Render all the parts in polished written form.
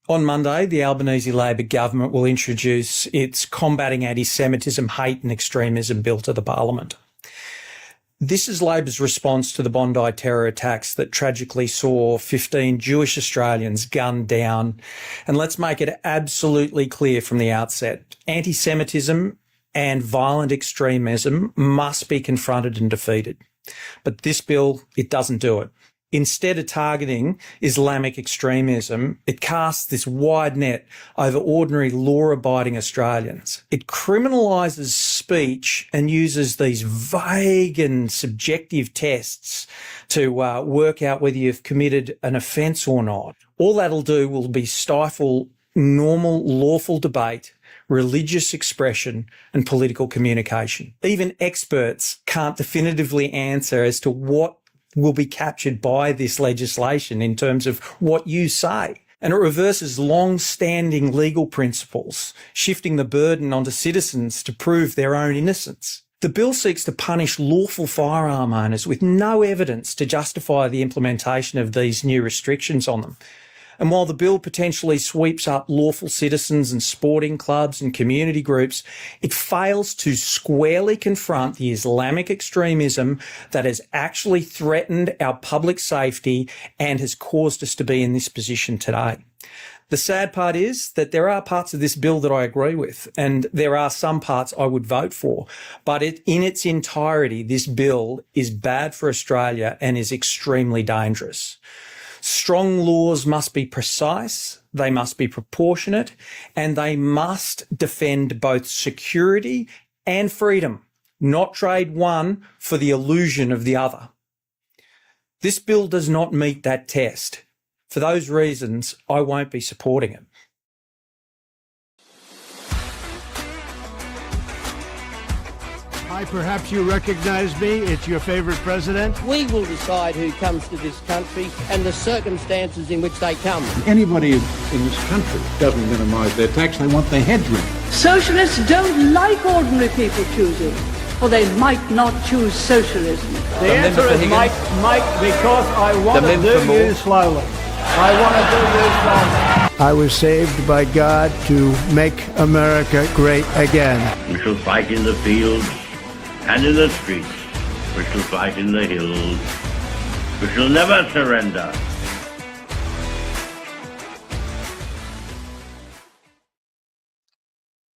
On Monday, the Albanese Labor government will introduce its Combating Anti-Semitism, Hate and Extremism Bill to the Parliament. This is Labor's response to the Bondi terror attacks that tragically saw 15 Jewish Australians gunned down. And let's make it absolutely clear from the outset, anti-Semitism and violent extremism must be confronted and defeated. But this bill, it doesn't do it. Instead of targeting Islamic extremism, it casts this wide net over ordinary law-abiding Australians. It criminalises speech and uses these vague and subjective tests to work out whether you've committed an offence or not. All that'll do will be stifle normal, lawful debate, religious expression and political communication. Even experts can't definitively answer as to what will be captured by this legislation in terms of what you say. And it reverses long-standing legal principles, shifting the burden onto citizens to prove their own innocence. The bill seeks to punish lawful firearm owners with no evidence to justify the implementation of these new restrictions on them. And while the bill potentially sweeps up lawful citizens and sporting clubs and community groups, it fails to squarely confront the Islamic extremism that has actually threatened our public safety and has caused us to be in this position today. The sad part is that there are parts of this bill that I agree with, and there are some parts I would vote for. But in its entirety, this bill is bad for Australia and is extremely dangerous. Strong laws must be precise, they must be proportionate, and they must defend both security and freedom, not trade one for the illusion of the other. This bill does not meet that test. For those reasons, I won't be supporting it. Hi, perhaps you recognize me. It's your favorite president. We will decide who comes to this country and the circumstances in which they come. Anybody in this country doesn't minimize their tax. They want their heads ring. Socialists don't like ordinary people choosing, or they might not choose socialism. The answer is might, because I want to do you slowly. I was saved by God to make America great again. We shall fight in the fields and in the streets. We shall fight in the hills. We shall never surrender.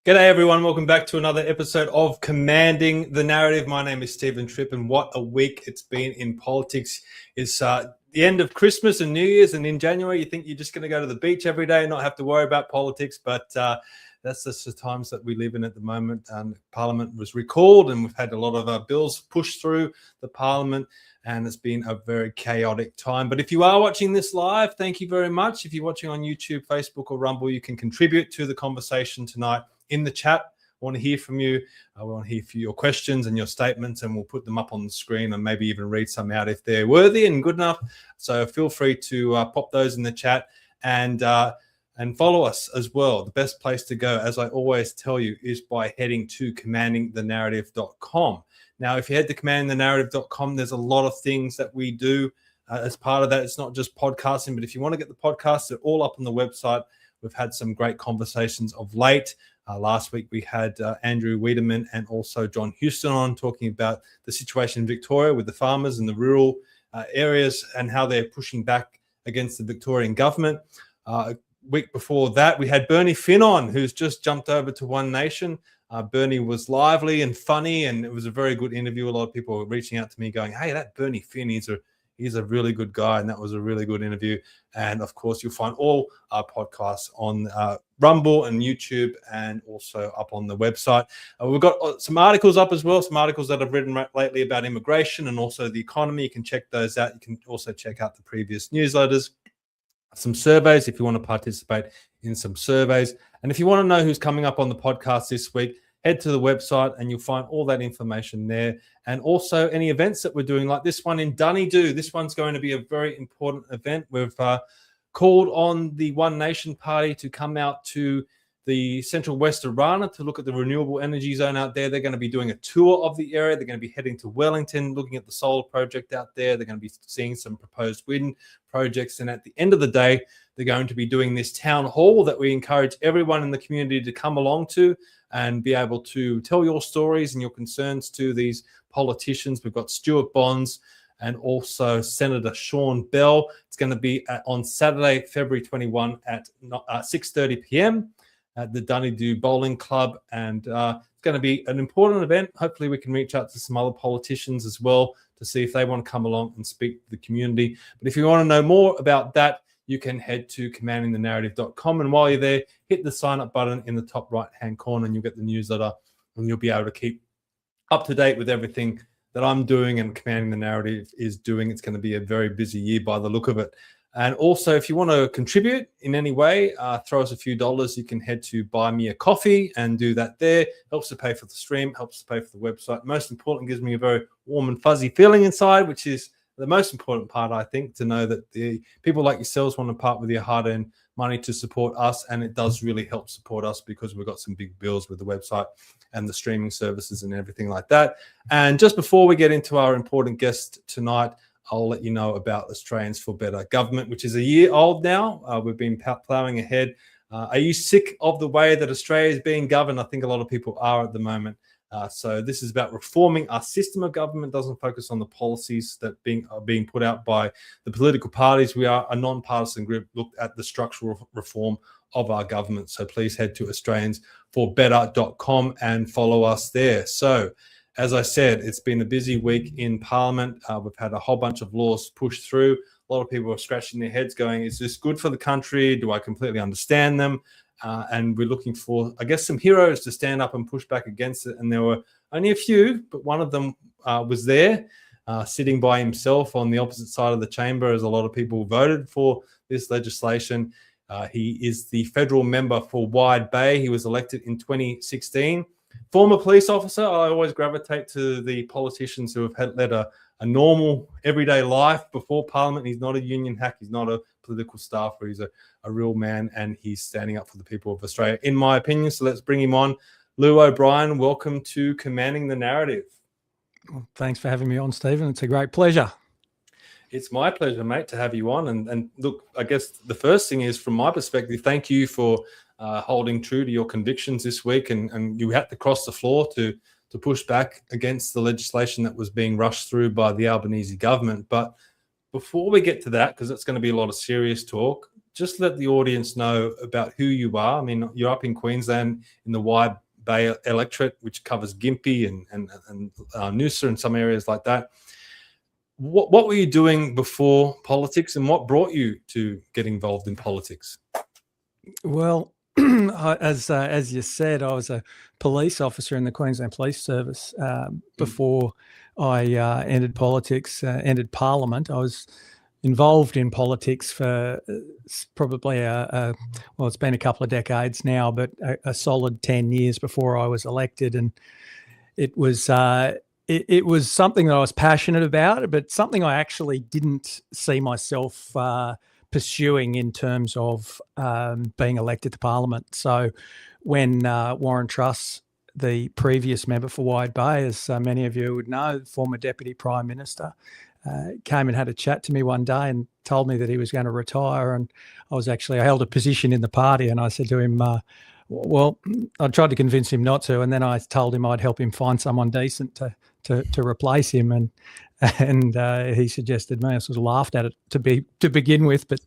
G'day everyone, welcome back to another episode of Commanding the Narrative. My name is Stephen Tripp, and what a week it's been in politics. It's the end of Christmas and New Year's, and in January you think you're just going to go to the beach every day and not have to worry about politics, but that's just the times that we live in at the moment. Parliament was recalled and we've had a lot of bills pushed through the Parliament, and it's been a very chaotic time. But if you are watching this live, thank you very much. If you're watching on YouTube, Facebook or Rumble, you can contribute to the conversation tonight in the chat. I want to hear from you. I want to hear for your questions and your statements, and we'll put them up on the screen and maybe even read some out if they're worthy and good enough. So feel free to pop those in the chat and follow us as well. The best place to go, as I always tell you, is by heading to commandingthenarrative.com. Now, if you head to commandingthenarrative.com, there's a lot of things that we do as part of that. It's not just podcasting, but if you want to get the podcasts, they're all up on the website. We've had some great conversations of late. Last week, we had Andrew Wiedemann and also John Houston on talking about the situation in Victoria with the farmers in the rural areas and how they're pushing back against the Victorian government. Week before that, we had Bernie Finn on, who's just jumped over to One Nation. Bernie was lively and funny, and it was a very good interview. A lot of people were reaching out to me going, hey, that Bernie Finn, he's a really good guy, and that was a really good interview. And, of course, you'll find all our podcasts on Rumble and YouTube and also up on the website. We've got some articles up as well, some articles that I've written lately about immigration and also the economy. You can check those out. You can also check out the previous newsletters. Some surveys if you want to participate in some surveys. And if you want to know who's coming up on the podcast this week, head to the website and you'll find all that information there. And also any events that we're doing, like this one in Dunedoo. This one's going to be a very important event. We've called on the One Nation Party to come out to the Central West Arana to look at the renewable energy zone out there. They're going to be doing a tour of the area. They're going to be heading to Wellington, looking at the solar project out there. They're going to be seeing some proposed wind projects. And at the end of the day, they're going to be doing this town hall that we encourage everyone in the community to come along to and be able to tell your stories and your concerns to these politicians. We've got Stuart Bonds and also Senator Sean Bell. It's going to be on Saturday, February 21 at 6:30 p.m. at the Dunedoo Bowling Club. And it's going to be an important event. Hopefully we can reach out to some other politicians as well to see if they want to come along and speak to the community. But if you want to know more about that, you can head to commandingthenarrative.com. And while you're there, hit the sign up button in the top right-hand corner and you'll get the newsletter and you'll be able to keep up to date with everything that I'm doing and Commanding the Narrative is doing. It's going to be a very busy year by the look of it. And also, if you want to contribute in any way, throw us a few dollars. You can head to Buy Me a Coffee and do that there. Helps to pay for the stream, helps to pay for the website. Most important, gives me a very warm and fuzzy feeling inside, which is the most important part, I think, to know that the people like yourselves want to part with your hard-earned money to support us. And it does really help support us because we've got some big bills with the website and the streaming services and everything like that. And just before we get into our important guest tonight, I'll let you know about Australians for Better Government, which is a year old now. We've been ploughing ahead. Are you sick of the way that Australia is being governed? I think a lot of people are at the moment. So this is about reforming our system of government. Doesn't focus on the policies that are being put out by the political parties. We are a non-partisan group, looked at the structural reform of our government. So please head to australiansforbetter.com and follow us there. So as I said, it's been a busy week in Parliament. We've had a whole bunch of laws pushed through. A lot of people are scratching their heads going, is this good for the country? Do I completely understand them? And we're looking for, I guess, some heroes to stand up and push back against it. And there were only a few, but one of them was there, sitting by himself on the opposite side of the chamber as a lot of people voted for this legislation. He is the federal member for Wide Bay. He was elected in 2016. Former police officer. I always gravitate to the politicians who have led a normal, everyday life before Parliament. He's not a union hack. He's not a political staffer. He's a real man, and he's standing up for the people of Australia, in my opinion. So let's bring him on. Llew O'Brien, welcome to Commanding the Narrative. Well, thanks for having me on, Stephen. It's a great pleasure. It's my pleasure, mate, to have you on. And look, I guess the first thing is, from my perspective, thank you for holding true to your convictions this week. And you had to cross the floor to push back against the legislation that was being rushed through by the Albanese government. But before we get to that, because it's going to be a lot of serious talk, just let the audience know about who you are. I mean, you're up in Queensland in the Wide Bay electorate, which covers Gympie and Noosa and some areas like that. What were you doing before politics, and what brought you to get involved in politics? Well, as you said, I was a police officer in the Queensland Police Service before I entered politics, entered Parliament. I was involved in politics for probably well, it's been a couple of decades now, but a solid 10 years before I was elected. And it was it was something that I was passionate about, but something I actually didn't see myself pursuing in terms of being elected to Parliament. So when Warren Truss, the previous member for Wide Bay, as many of you would know, former Deputy Prime Minister, came and had a chat to me one day and told me that he was going to retire. And I held a position in the party, and I said to him, well, I tried to convince him not to, and then I told him I'd help him find someone decent to replace him, and he suggested me. I sort of laughed at it to begin with, but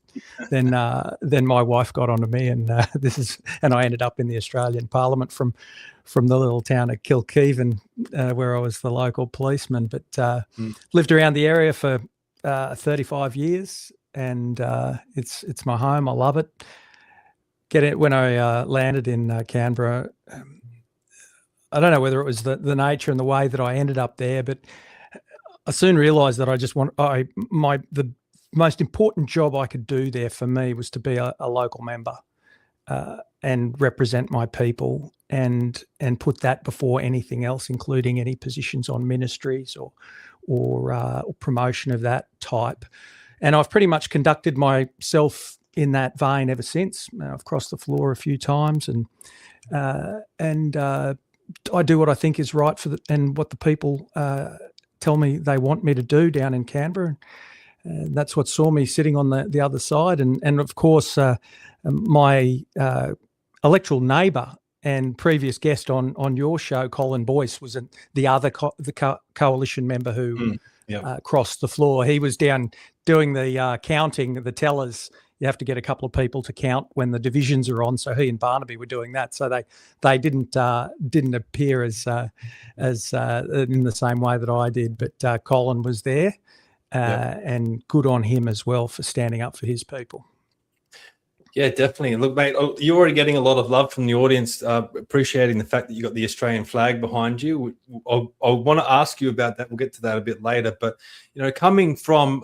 then my wife got onto me, and I ended up in the Australian Parliament from the little town of Kilkeven, where I was the local policeman, but lived around the area for 35 years, and it's my home. I love it. When I landed in Canberra, I don't know whether it was the nature and the way that I ended up there, but I soon realised that the most important job I could do there for me was to be a local member and represent my people and put that before anything else, including any positions on ministries or promotion of that type. And I've pretty much conducted myself in that vein ever since. I've crossed the floor a few times, and I do what I think is right and what the people tell me they want me to do down in Canberra. And that's what saw me sitting on the other side. And of course, my electoral neighbour and previous guest on your show, Colin Boyce, was the other coalition member who crossed the floor. He was down doing the counting, the tellers. You have to get a couple of people to count when the divisions are on. So he and Barnaby were doing that. So they didn't appear as in the same way that I did. But Colin was there, and good on him as well for standing up for his people. Yeah, definitely. Look, mate, you're already getting a lot of love from the audience, appreciating the fact that you got the Australian flag behind you. I want to ask you about that. We'll get to that a bit later. But, coming from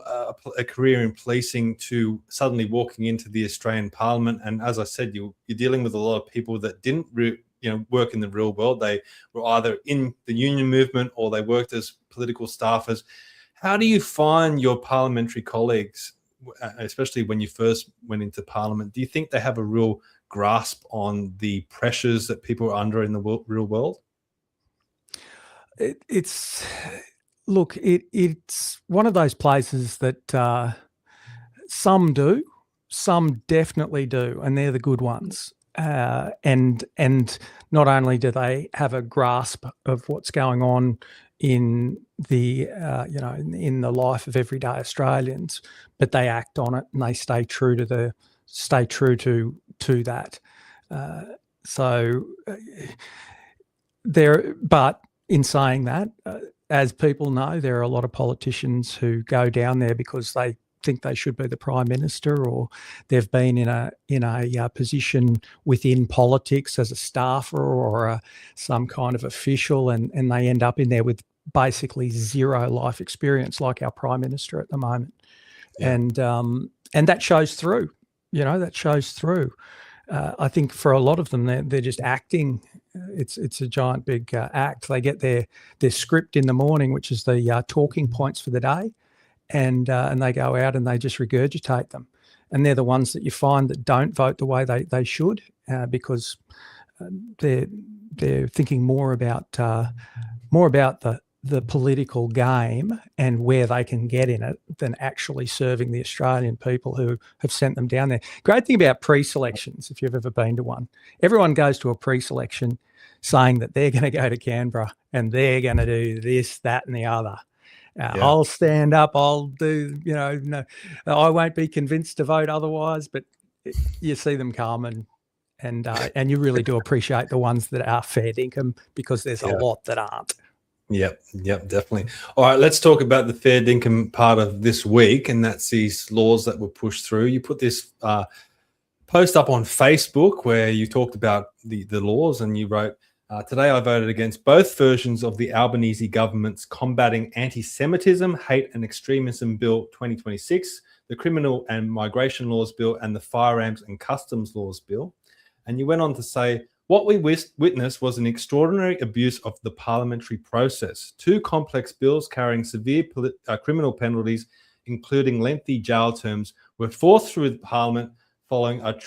a career in policing to suddenly walking into the Australian Parliament, and as I said, you're dealing with a lot of people that didn't work in the real world. They were either in the union movement or they worked as political staffers. How do you find your parliamentary colleagues, especially when you first went into Parliament? Do you think they have a real grasp on the pressures that people are under in the real world? It's one of those places that some do, some definitely do, and they're the good ones. And not only do they have a grasp of what's going on in the in the life of everyday Australians, but they act on it and they stay true to that. But in saying that, as people know, there are a lot of politicians who go down there because they think they should be the Prime Minister, or they've been in a position within politics as a staffer or some kind of official, and they end up in there with basically zero life experience, like our Prime Minister at the moment. Yeah. And that shows through. That shows through. I think for a lot of them, they're just acting. It's a giant big act. They get their script in the morning, which is the talking points for the day, and they go out and they just regurgitate them. And they're the ones that you find that don't vote the way they should, because they're thinking more about the political game and where they can get in it than actually serving the Australian people who have sent them down there. Great thing about pre-selections, if you've ever been to one, everyone goes to a pre-selection saying that they're going to go to Canberra and they're going to do this, that, and the other. I'll stand up, I'll do, no, I won't be convinced to vote otherwise, but you see them come and you really do appreciate the ones that are fair dinkum, because there's a lot that aren't. Yep, definitely. All right, let's talk about the fair dinkum part of this week, and that's these laws that were pushed through. You put this post up on Facebook where you talked about the laws, and you wrote, today I voted against both versions of the Albanese government's Combating Anti-Semitism, Hate and Extremism Bill 2026, the Criminal and Migration Laws Bill, and the Firearms and Customs Laws Bill. And you went on to say, what we witnessed was an extraordinary abuse of the parliamentary process. Two complex bills carrying severe criminal penalties, including lengthy jail terms, were forced through Parliament following a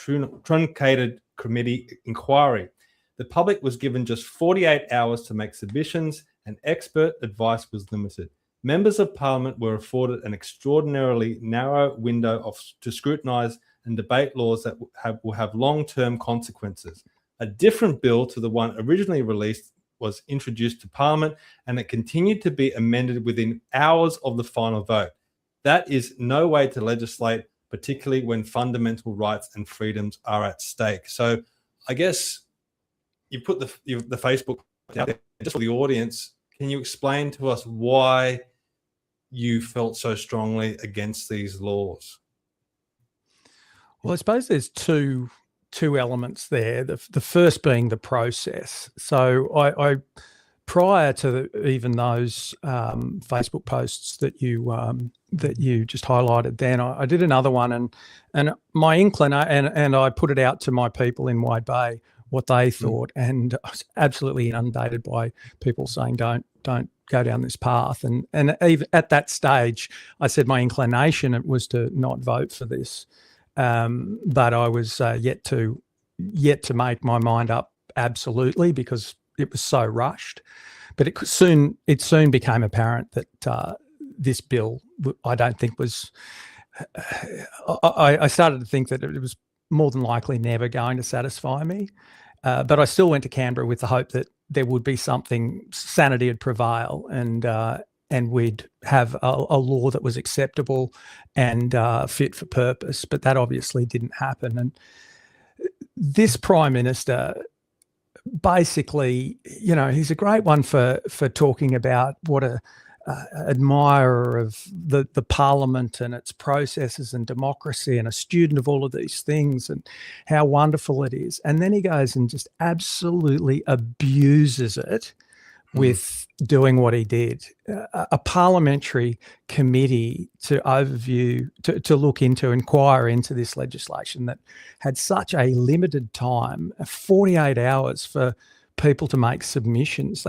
truncated committee inquiry. The public was given just 48 hours to make submissions, and expert advice was limited. Members of Parliament were afforded an extraordinarily narrow window to scrutinise and debate laws that will have long-term consequences. A different bill to the one originally released was introduced to Parliament, and it continued to be amended within hours of the final vote. That is no way to legislate, particularly when fundamental rights and freedoms are at stake. So I guess you put the Facebook out there just for the audience. Can you explain to us why you felt so strongly against these laws? Well, I suppose there's two elements there. The first being the process. So I prior to even those Facebook posts that you just highlighted, then I did another one, and my inclination, and I put it out to my people in Wide Bay what they thought, and I was absolutely inundated by people saying don't go down this path, and even at that stage I said my inclination was to not vote for this. but I was yet to make my mind up absolutely, because it was so rushed. But it soon became apparent that this bill, I don't think was. I started to think that it was more than likely never going to satisfy me. But I still went to Canberra with the hope that there would be something, sanity would prevail, and we'd have a law that was acceptable and fit for purpose. But that obviously didn't happen. And this Prime Minister, basically, he's a great one for talking about what a admirer of the Parliament and its processes and democracy, and a student of all of these things and how wonderful it is. And then he goes and just absolutely abuses it with doing what he did. A parliamentary committee to look into, inquire into this legislation that had such a limited time, 48 hours for people to make submissions.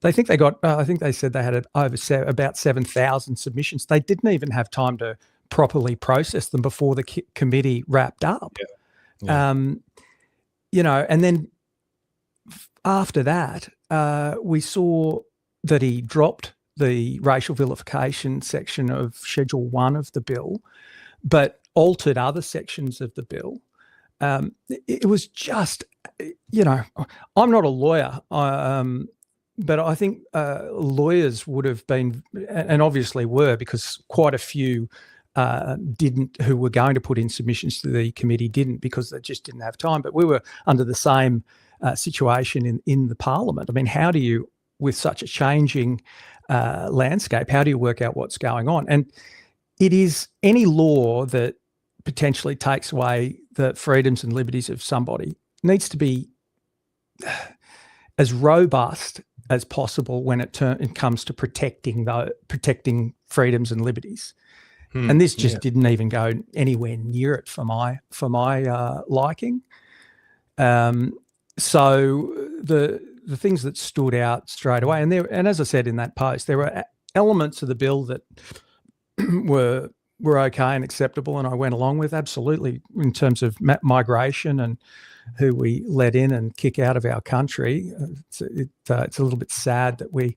They think they got, I think they said they had about 7,000 submissions. They didn't even have time to properly process them before the committee wrapped up. Yeah. And then after that, we saw that he dropped the racial vilification section of Schedule 1 of the bill, but altered other sections of the bill. It was just, I'm not a lawyer, but I think lawyers would have been, and obviously were, because quite a few who were going to put in submissions to the committee didn't, because they just didn't have time. But we were under the same situation in the Parliament. I mean, how do you, with such a changing landscape, how do you work out what's going on? And it is any law that potentially takes away the freedoms and liberties of somebody needs to be as robust as possible when it comes to protecting freedoms and liberties. And this just didn't even go anywhere near it for my liking. So the things that stood out straight away, and as I said in that post, there were elements of the bill that were okay and acceptable, and I went along with, absolutely, in terms of migration and who we let in and kick out of our country. It's a little bit sad that we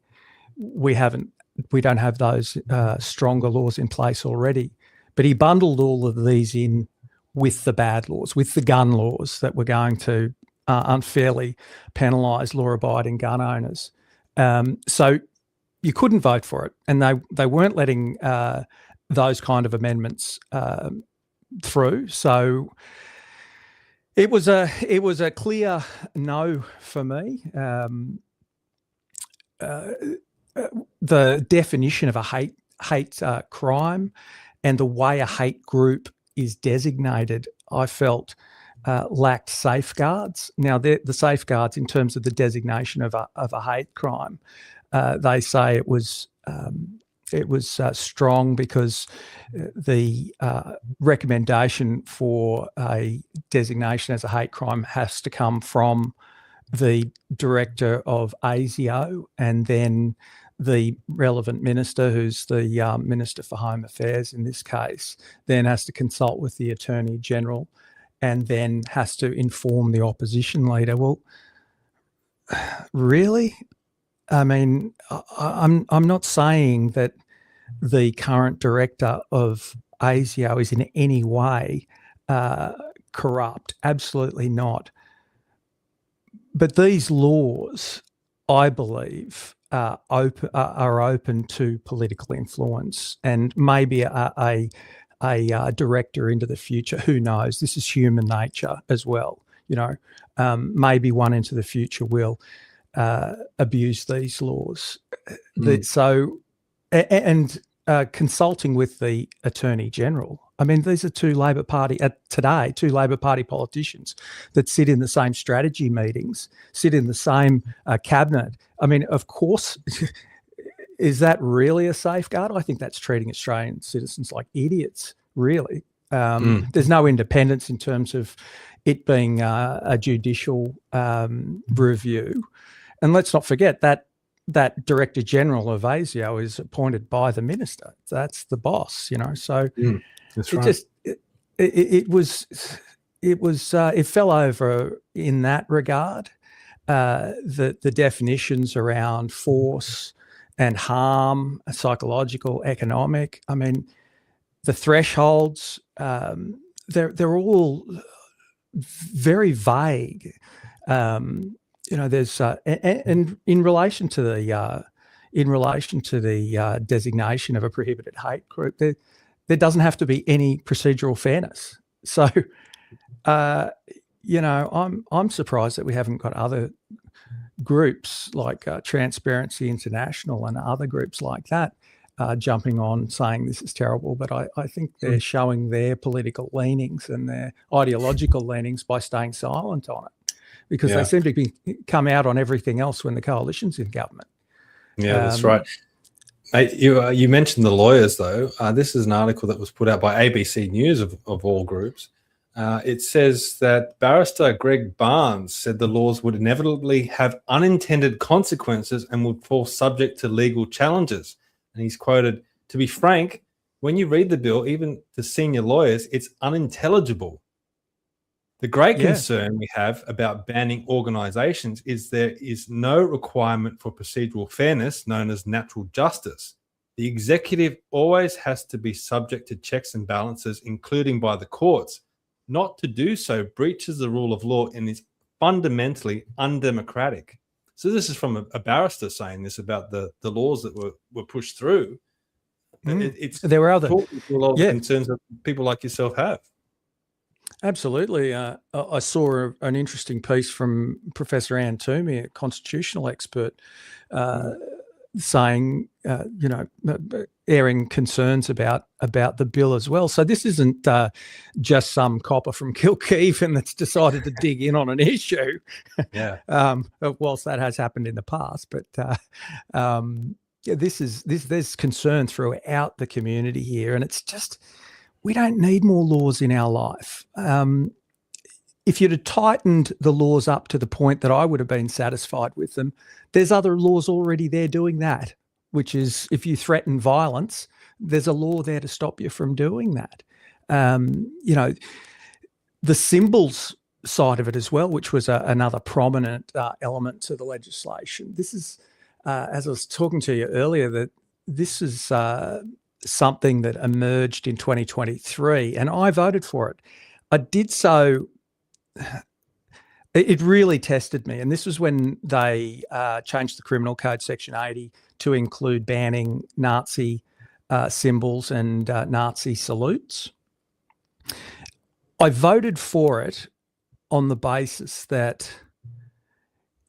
don't have those stronger laws in place already. But he bundled all of these in with the bad laws, with the gun laws that were going to unfairly penalise law-abiding gun owners. So you couldn't vote for it, and they weren't letting those kind of amendments through. So it was a clear no for me. The definition of a hate crime and the way a hate group is designated, I felt lacked safeguards. Now, the safeguards in terms of the designation of a hate crime, they say it was strong because the recommendation for a designation as a hate crime has to come from the director of ASIO, and then the relevant minister, who's the Minister for Home Affairs in this case, then has to consult with the Attorney General, and then has to inform the opposition leader. Well, really? I mean, I'm not saying that the current director of ASIO is in any way corrupt. Absolutely not. But these laws, I believe, are open to political influence, and maybe a director into the future. Who knows? This is human nature as well. Maybe one into the future will abuse these laws. Consulting with the Attorney General. I mean, these are two Labor Party politicians that sit in the same strategy meetings, sit in the same cabinet. I mean, of course, is that really a safeguard? I think that's treating Australian citizens like idiots, really. There's no independence in terms of it being a judicial review. And let's not forget that Director General of ASIO is appointed by the minister. That's the boss, So that's it right. just it fell over in that regard. The definitions around force and harm, psychological, economic. I mean, the thresholds, they're all very vague. There's and in relation to the designation of a prohibited hate group, there doesn't have to be any procedural fairness. So, I'm surprised that we haven't got other groups like Transparency International and other groups like that jumping on saying this is terrible. But I think they're showing their political leanings and their ideological leanings by staying silent on it, because they seem to come out on everything else when the coalition's in government. Yeah, that's right. Mate, you mentioned the lawyers, though. This is an article that was put out by ABC News, of all groups. It says that Barrister Greg Barnes said the laws would inevitably have unintended consequences and would fall subject to legal challenges. And he's quoted, "To be frank, when you read the bill, even to senior lawyers, it's unintelligible. The great concern we have about banning organisations is there is no requirement for procedural fairness known as natural justice. The executive always has to be subject to checks and balances, including by the courts. Not to do so breaches the rule of law and is fundamentally undemocratic." So this is from a barrister saying this about the laws that were pushed through. There were other talking to a lot of concerns that people like yourself have. Absolutely. I saw an interesting piece from Professor Anne Toomey, a constitutional expert, saying, airing concerns about the bill as well. So this isn't just some copper from Kilkeevan that's decided to dig in on an issue. Yeah. Whilst that has happened in the past, but there's concern throughout the community here, and it's just, we don't need more laws in our life. If you'd have tightened the laws up to the point that I would have been satisfied with them, there's other laws already there doing that, which is if you threaten violence, there's a law there to stop you from doing that. The symbols side of it as well, which was another prominent element to the legislation. This is, as I was talking to you earlier, that this is something that emerged in 2023, and I voted for it. I did so. It really tested me, and this was when they changed the Criminal Code Section 80 to include banning Nazi symbols and Nazi salutes. I voted for it on the basis that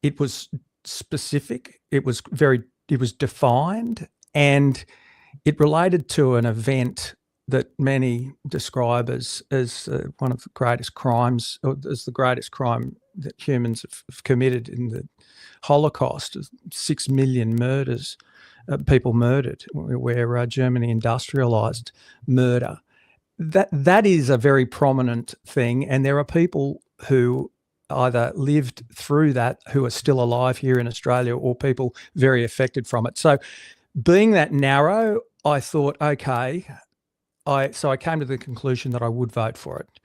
it was specific, it was defined, and it related to an event that many describe as one of the greatest crimes, or as the greatest crime that humans have committed in the Holocaust. 6 million murders, people murdered, where Germany industrialized murder. That is a very prominent thing, and there are people who either lived through that who are still alive here in Australia, or people very affected from it. So being that narrow, I thought, okay, so I came to the conclusion that I would vote for it.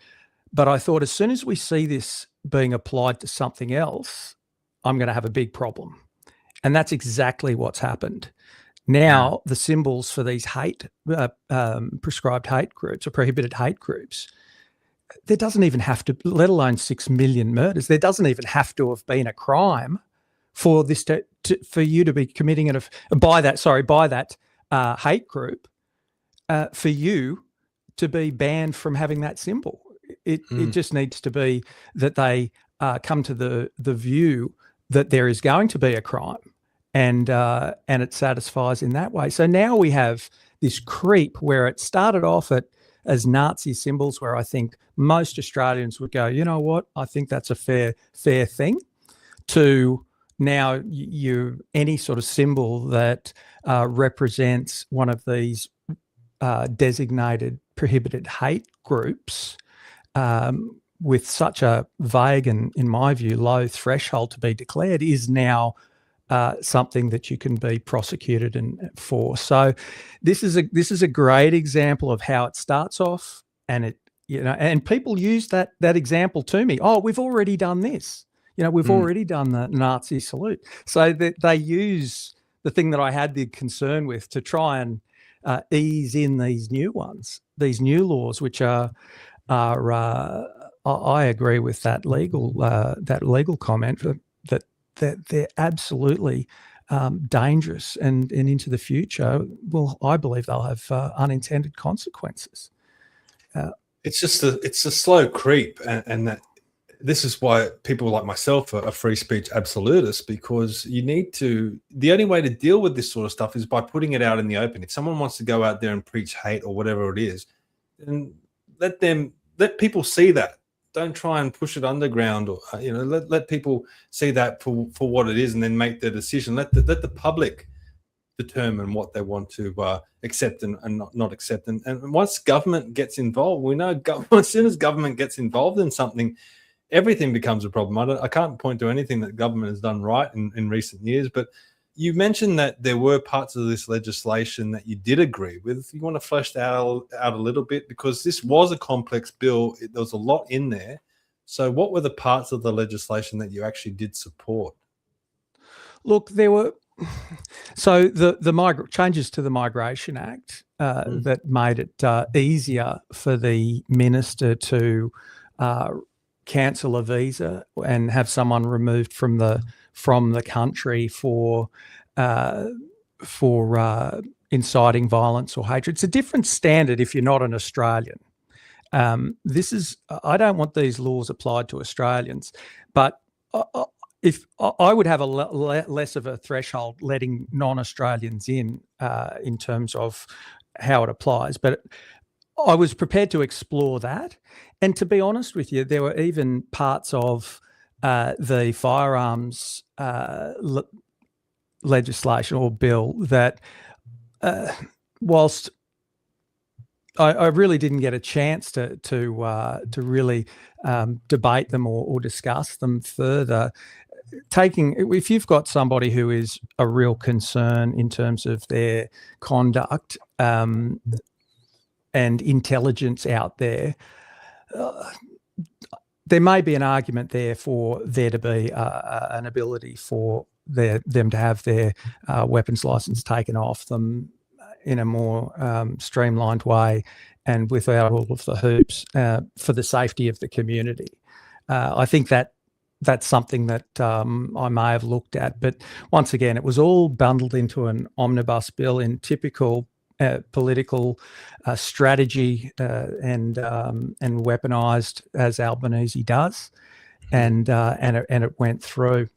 But I thought, as soon as we see this being applied to something else, I'm going to have a big problem. And that's exactly what's happened. Now, the symbols for these prescribed hate groups or prohibited hate groups, there doesn't even have to, let alone 6 million murders, there doesn't even have to have been a crime for this for you to be committing it by that hate group, for you to be banned from having that symbol. It just needs to be that they come to the view that there is going to be a crime, and it satisfies in that way. So now we have this creep where it started off as Nazi symbols, where I think most Australians would go, you know what, I think that's a fair thing, to now any sort of symbol that represents one of these designated prohibited hate groups, with such a vague and, in my view, low threshold to be declared, is now something that you can be prosecuted for. So this is a great example of how it starts off, and and people use that example to me. Oh, we've already done this. We've already done the Nazi salute. So they use the thing that I had the concern with to try and ease in these new ones, these new laws, which are I agree with that legal comment that they're absolutely dangerous, and into the future, well, I believe they'll have unintended consequences. It's a slow creep, and that this is why people like myself are free speech absolutists, because the only way to deal with this sort of stuff is by putting it out in the open. If someone wants to go out there and preach hate or whatever it is, then let people see that. Don't try and push it underground, or let people see that for what it is, and then make their decision. Let the public determine what they want to accept and not accept. And once government gets involved, we know as soon as government gets involved in something, everything becomes a problem. I can't point to anything that government has done right in recent years, but you mentioned that there were parts of this legislation that you did agree with. You want to flesh that out a little bit, because this was a complex bill. There was a lot in there. So what were the parts of the legislation that you actually did support? Look, there were the changes to the Migration Act that made it easier for the minister to cancel a visa and have someone removed from the country for inciting violence or hatred. It's a different standard if you're not an Australian. I don't want these laws applied to Australians, but if I would have a less of a threshold letting non-Australians in terms of how it applies, but I was prepared to explore that. And to be honest with you, there were even parts of the firearms legislation or bill that, whilst I really didn't get a chance to really debate them or discuss them further. If you've got somebody who is a real concern in terms of their conduct and intelligence out there, there may be an argument there for there to be an ability for them to have their weapons license taken off them in a more streamlined way and without all of the hoops for the safety of the community. I think that's something that I may have looked at. But once again, it was all bundled into an omnibus bill in typical political strategy and weaponized as Albanese does, and it went through.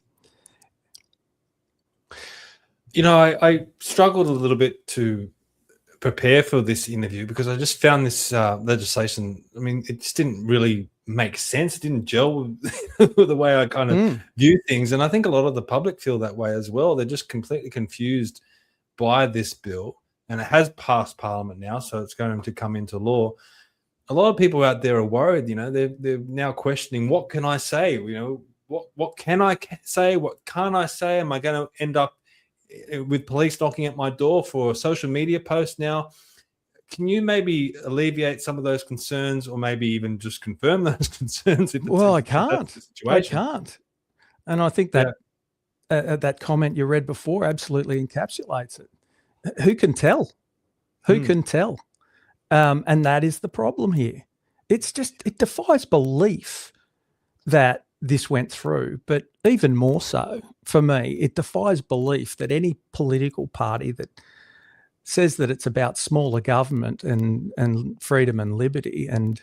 I struggled a little bit to prepare for this interview because I just found this legislation, it just didn't really make sense. It didn't gel with the way I kind of view things. And I think a lot of the public feel that way as well. They're just completely confused by this bill. And it has passed Parliament now, so it's going to come into law. A lot of people out there are worried. They're now questioning, what can I say? What can I say? What can't I say? Am I going to end up with police knocking at my door for a social media post now? Can you maybe alleviate some of those concerns, or maybe even just confirm those concerns? Well, I can't. And I think that that comment you read before absolutely encapsulates it. Who can tell? Who can tell? And that is the problem here. It defies belief that this went through, but even more so for me, it defies belief that any political party that says that it's about smaller government and freedom and liberty and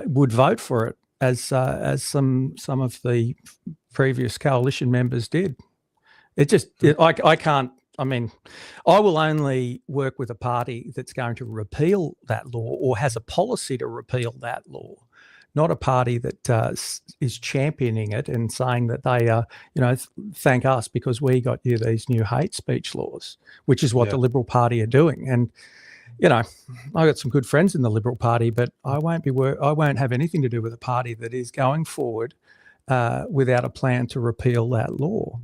would vote for it as some of the previous coalition members did. I can't. I will only work with a party that's going to repeal that law or has a policy to repeal that law, not a party that is championing it and saying that they thank us because we got you these new hate speech laws, which is what the Liberal Party are doing. And I got some good friends in the Liberal Party, but I won't have anything to do with a party that is going forward without a plan to repeal that law.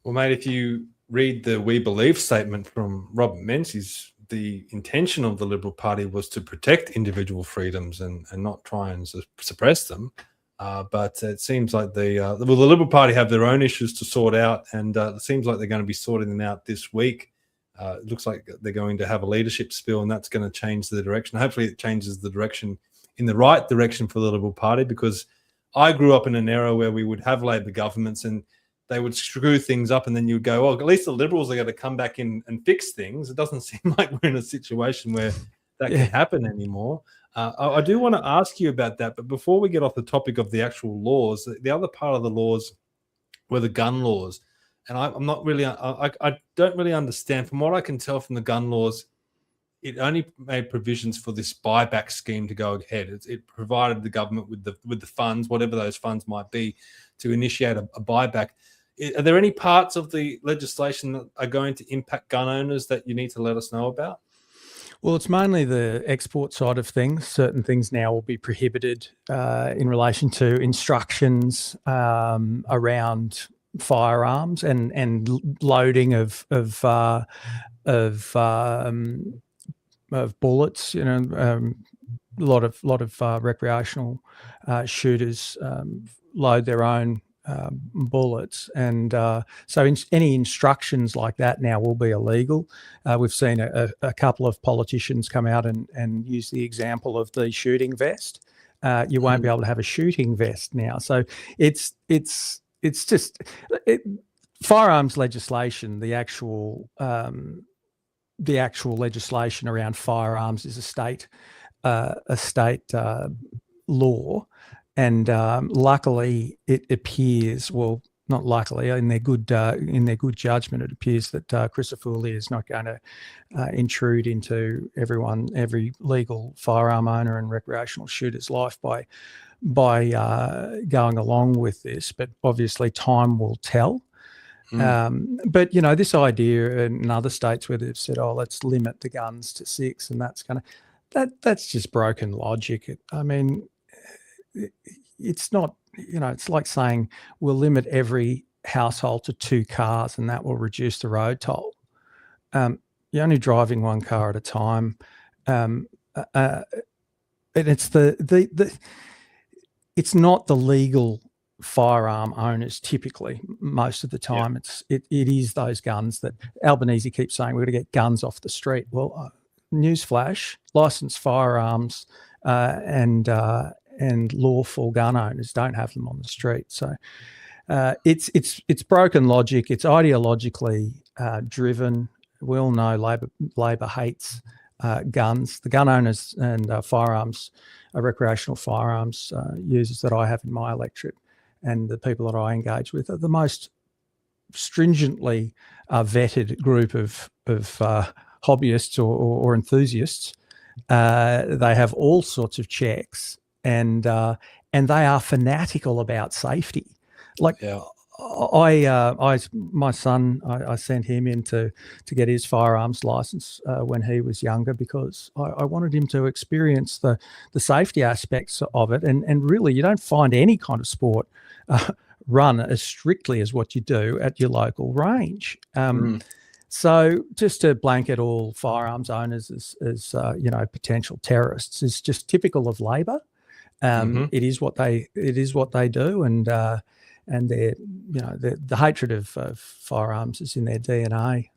Well, mate, if you read the We Believe statement from Robert Menzies the intention of the Liberal Party was to protect individual freedoms and not try and suppress them. But it seems like the Liberal Party have their own issues to sort out, and it seems like they're going to be sorting them out this week. It looks like they're going to have a leadership spill, and that's going to change the direction. Hopefully it changes the direction in the right direction for the Liberal Party, because I grew up in an era where we would have Labor governments and they would screw things up, and then you'd go, oh, at least the Liberals are going to come back in and fix things. It doesn't seem like we're in a situation where that can happen anymore. I do want to ask you about that, but before we get off the topic of the actual laws, the other part of the laws were the gun laws. And I'm not really, I don't really understand. From what I can tell from the gun laws, it only made provisions for this buyback scheme to go ahead. It provided the government with the funds, whatever those funds might be, to initiate a buyback. Are there any parts of the legislation that are going to impact gun owners that you need to let us know about? Well, it's mainly the export side of things. Certain things now will be prohibited in relation to instructions around firearms and loading of bullets. You know, a lot of recreational shooters load their own bullets, and so any instructions like that now will be illegal. We've seen a couple of politicians come out and use the example of the shooting vest. You won't be able to have a shooting vest now. So it's just firearms legislation. The actual legislation around firearms is a state law. And luckily, it appears, well, not luckily, in their good judgment, it appears that Crisafulli is not going to intrude into every legal firearm owner and recreational shooter's life by going along with this. But obviously, time will tell. But you know, this idea in other states where they've said, "Oh, let's limit the guns to 6," and that's just broken logic. I mean, it's not, you know, it's like saying we'll limit every household to 2 cars and that will reduce the road toll. You're only driving 1 car at a time. And it's it's not the legal firearm owners typically. Most of the time it is those guns that Albanese keeps saying we're going to get guns off the street. Well, newsflash, licensed firearms and lawful gun owners don't have them on the street. So it's broken logic. It's ideologically driven. We all know Labor hates guns. The gun owners and firearms, recreational firearms users that I have in my electorate and the people that I engage with are the most stringently vetted group of hobbyists or enthusiasts. They have all sorts of checks. And they are fanatical about safety. Like my son, I sent him in to get his firearms license when he was younger because I wanted him to experience the safety aspects of it. And really, you don't find any kind of sport run as strictly as what you do at your local range. So just to blanket all firearms owners as you know, potential terrorists is just typical of Labor. It is what they do, and their, you know, the hatred of firearms is in their DNA.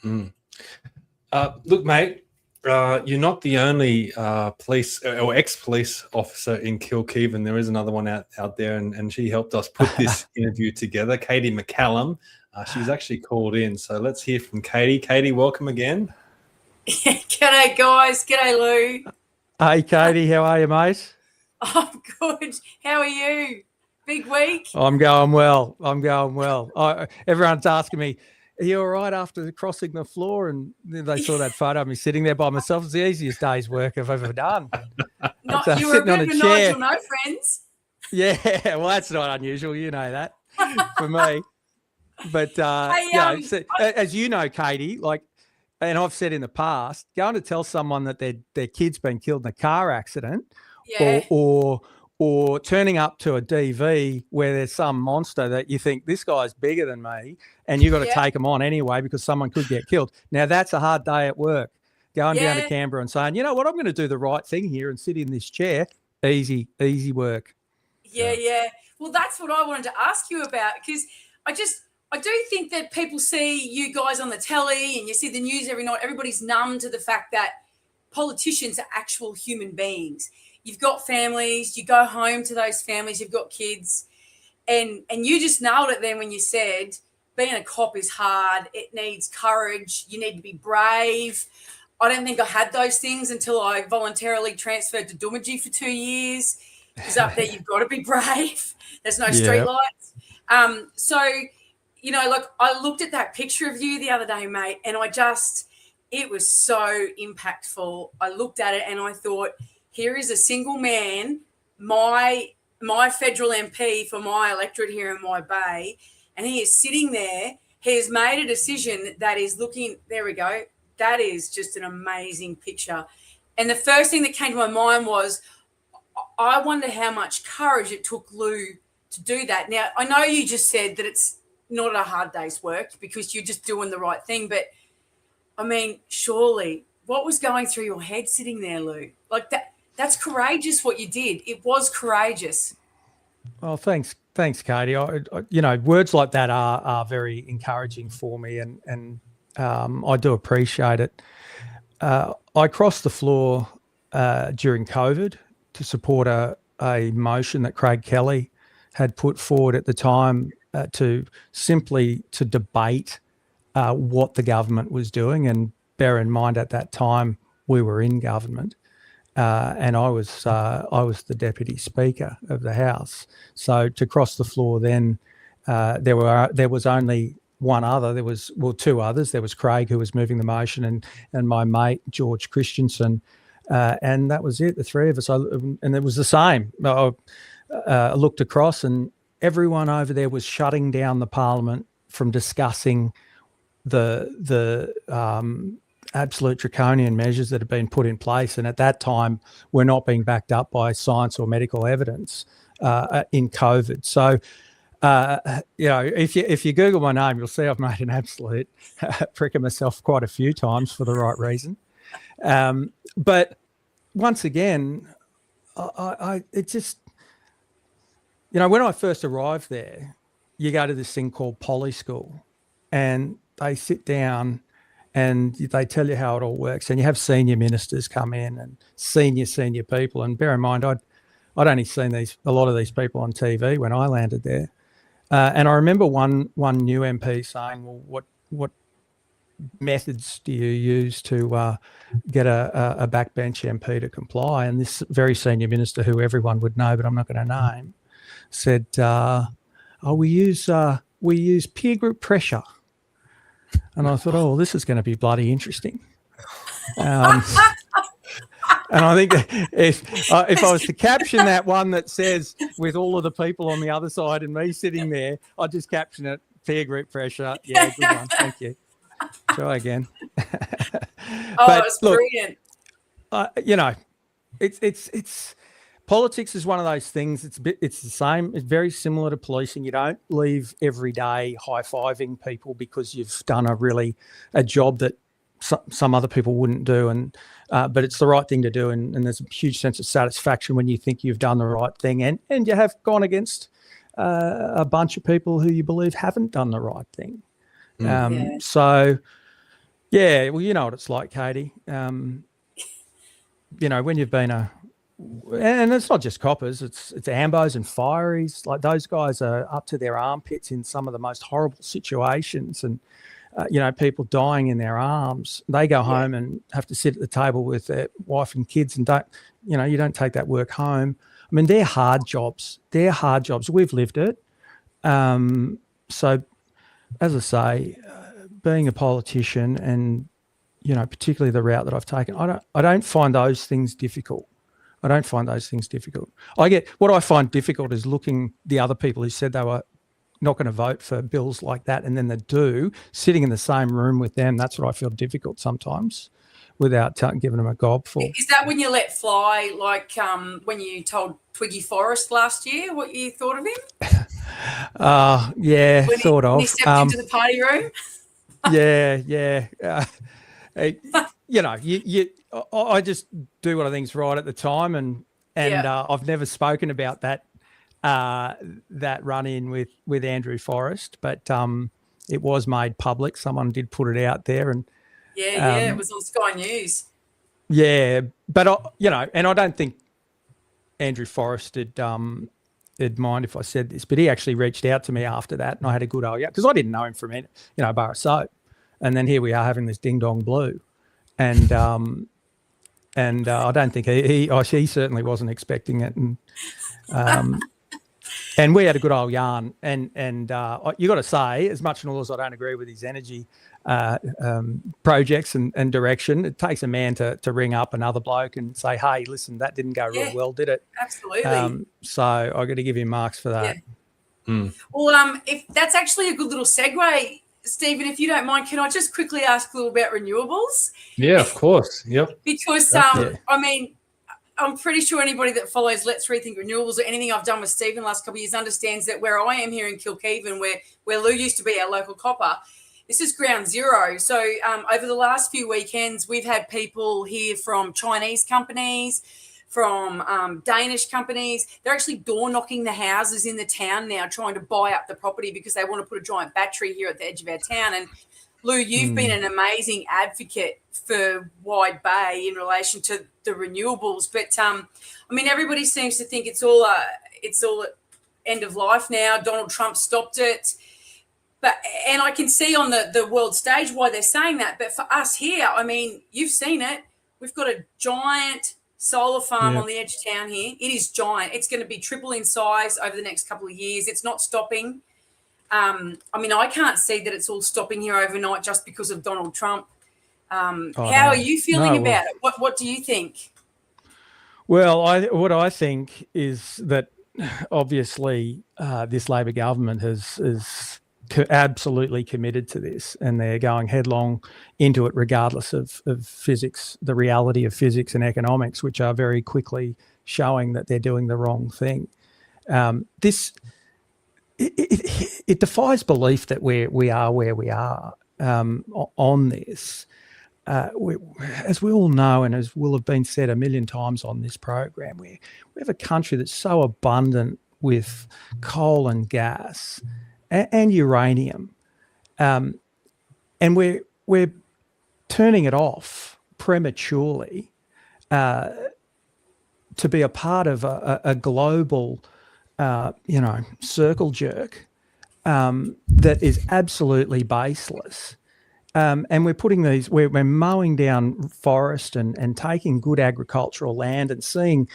Look, mate, you're not the only police or ex-police officer in Kilkevin. There is another one out there, and she helped us put this interview together. Katie McCallum, she was actually called in, so let's hear from Katie. Katie, welcome again. G'day, guys. G'day, Lou. Hey, Katie, how are you, mate? I'm good. How are you? Big week? I'm going well. Everyone's asking me, are you all right after crossing the floor? And they saw that photo of me sitting there by myself. It's the easiest day's work I've ever done. You were a bit of a Nigel, no friends. Yeah, well, that's not unusual. You know that for me. But, as you know, Katie, like, and I've said in the past, going to tell someone that their kid's been killed in a car accident or turning up to a DV where there's some monster that you think this guy's bigger than me and you've got to take them on anyway because someone could get killed. Now, that's a hard day at work. Going down to Canberra and saying, you know what, I'm going to do the right thing here and sit in this chair. Easy work. Yeah. Well, that's what I wanted to ask you about, because I do think that people see you guys on the telly and you see the news every night. Everybody's numb to the fact that politicians are actual human beings. You've got families, you go home to those families, you've got kids, and you just nailed it then when you said being a cop is hard. It needs courage. You need to be brave. I don't think I had those things until I voluntarily transferred to Doomadgee for 2 years, because up there you've got to be brave. There's no street lights. So, you know, like I looked at that picture of you the other day, mate, and it was so impactful. I looked at it and I thought, here is a single man, my federal MP for my electorate here in my bay, and he is sitting there. He has made a decision that is looking, there we go. That is just an amazing picture. And the first thing that came to my mind was, I wonder how much courage it took Llew to do that. Now, I know you just said that it's not a hard day's work because you're just doing the right thing. But, I mean, surely, what was going through your head sitting there, Llew? Like, that's courageous what you did. It was courageous. Well, thanks, Katie. I you know, words like that are very encouraging for me, and I do appreciate it. I crossed the floor during COVID to support a motion that Craig Kelly had put forward at the time to debate what the government was doing. And bear in mind, at that time we were in government, and I was the deputy speaker of the House. So to cross the floor then, there was only one other. There was, well, two others. There was Craig, who was moving the motion, and my mate George Christensen, and that was it. The three of us. And it was the same. I looked across, and everyone over there was shutting down the Parliament from discussing the absolute draconian measures that have been put in place, and at that time were not being backed up by science or medical evidence in COVID. So. You know, if you Google my name, you'll see I've made an absolute prick of myself quite a few times for the right reason. But once again, it just, you know, when I first arrived there, you go to this thing called Poly School, and they sit down and they tell you how it all works, and you have senior ministers come in and senior people. And bear in mind, I'd only seen a lot of these people on TV when I landed there. And I remember one new MP saying, well, what methods do you use to get a backbench MP to comply? And this very senior minister, who everyone would know, but I'm not going to name, said, we use peer group pressure. And I thought, oh, this is going to be bloody interesting. And I think if I was to caption that one that says, with all of the people on the other side and me sitting there, I'd just caption it, peer group pressure. Yeah, good one. Thank you. Try again. But, it's brilliant. You know, it's politics is one of those things. It's the same. It's very similar to policing. You don't leave every day high-fiving people because you've done a job that some other people wouldn't do, but it's the right thing to do, and there's a huge sense of satisfaction when you think you've done the right thing, and you have gone against a bunch of people who you believe haven't done the right thing. So, yeah, well, you know what it's like, Katie. You know, when you've been and it's not just coppers, it's ambos and fireys. Like, those guys are up to their armpits in some of the most horrible situations, and you know, people dying in their arms. They go home and have to sit at the table with their wife and kids, and you don't take that work home. I mean, they're hard jobs. We've lived it. So, as I say, being a politician, and you know, particularly the route that I've taken, I don't find those things difficult. What I find difficult is looking the other people who said they were not going to vote for bills like that, and then they do, sitting in the same room with them. That's what I feel difficult sometimes, without giving them a gobful. Is that when you let fly, like when you told Twiggy Forrest last year what you thought of him? Yeah, sort of. When he stepped into the party room? Yeah. I just do what I think's right at the time, and I've never spoken about that run-in with Andrew Forrest, but it was made public. Someone did put it out there, and it was on Sky News. Yeah, but and I don't think Andrew Forrest would mind if I said this, but he actually reached out to me after that, and I had a good old because I didn't know him from bar a soap, and then here we are having this ding dong blue, and I don't think he certainly wasn't expecting it, and we had a good old yarn, and you got to say, as much as I don't agree with his energy projects and direction, it takes a man to ring up another bloke and say, hey, listen, that didn't go real well, did it? Absolutely. So I got to give him marks for that. Well, if that's actually a good little segue, Stephen, if you don't mind, can I just quickly ask a little about renewables? Yeah, of course. Yep. Because I mean, I'm pretty sure anybody that follows Let's Rethink Renewables or anything I've done with Stephen the last couple of years understands that where I am here in Kilkeven, where Llew used to be our local copper, this is ground zero. So over the last few weekends, we've had people here from Chinese companies, from Danish companies. They're actually door knocking the houses in the town now, trying to buy up the property because they want to put a giant battery here at the edge of our town. And Llew, you've been an amazing advocate for Wide Bay in relation to the renewables. But I mean, everybody seems to think it's all end of life now. Donald Trump stopped it. And I can see on the world stage why they're saying that. But for us here, I mean, you've seen it. We've got a giant solar farm on the edge of town here. It is giant. It's going to be triple in size over the next couple of years. It's not stopping. I mean, I can't see that it's all stopping here overnight just because of Donald Trump. How are you feeling about it? What do you think? Well, what I think is that obviously this Labor government is absolutely committed to this, and they're going headlong into it regardless of physics, the reality of physics and economics, which are very quickly showing that they're doing the wrong thing. It defies belief that we are where we are on this. As we all know, and as will have been said a million times on this program, we have a country that's so abundant with coal and gas and uranium, and we're turning it off prematurely to be a part of a global, circle jerk that is absolutely baseless. And we're putting we're mowing down forest and taking good agricultural land and seeing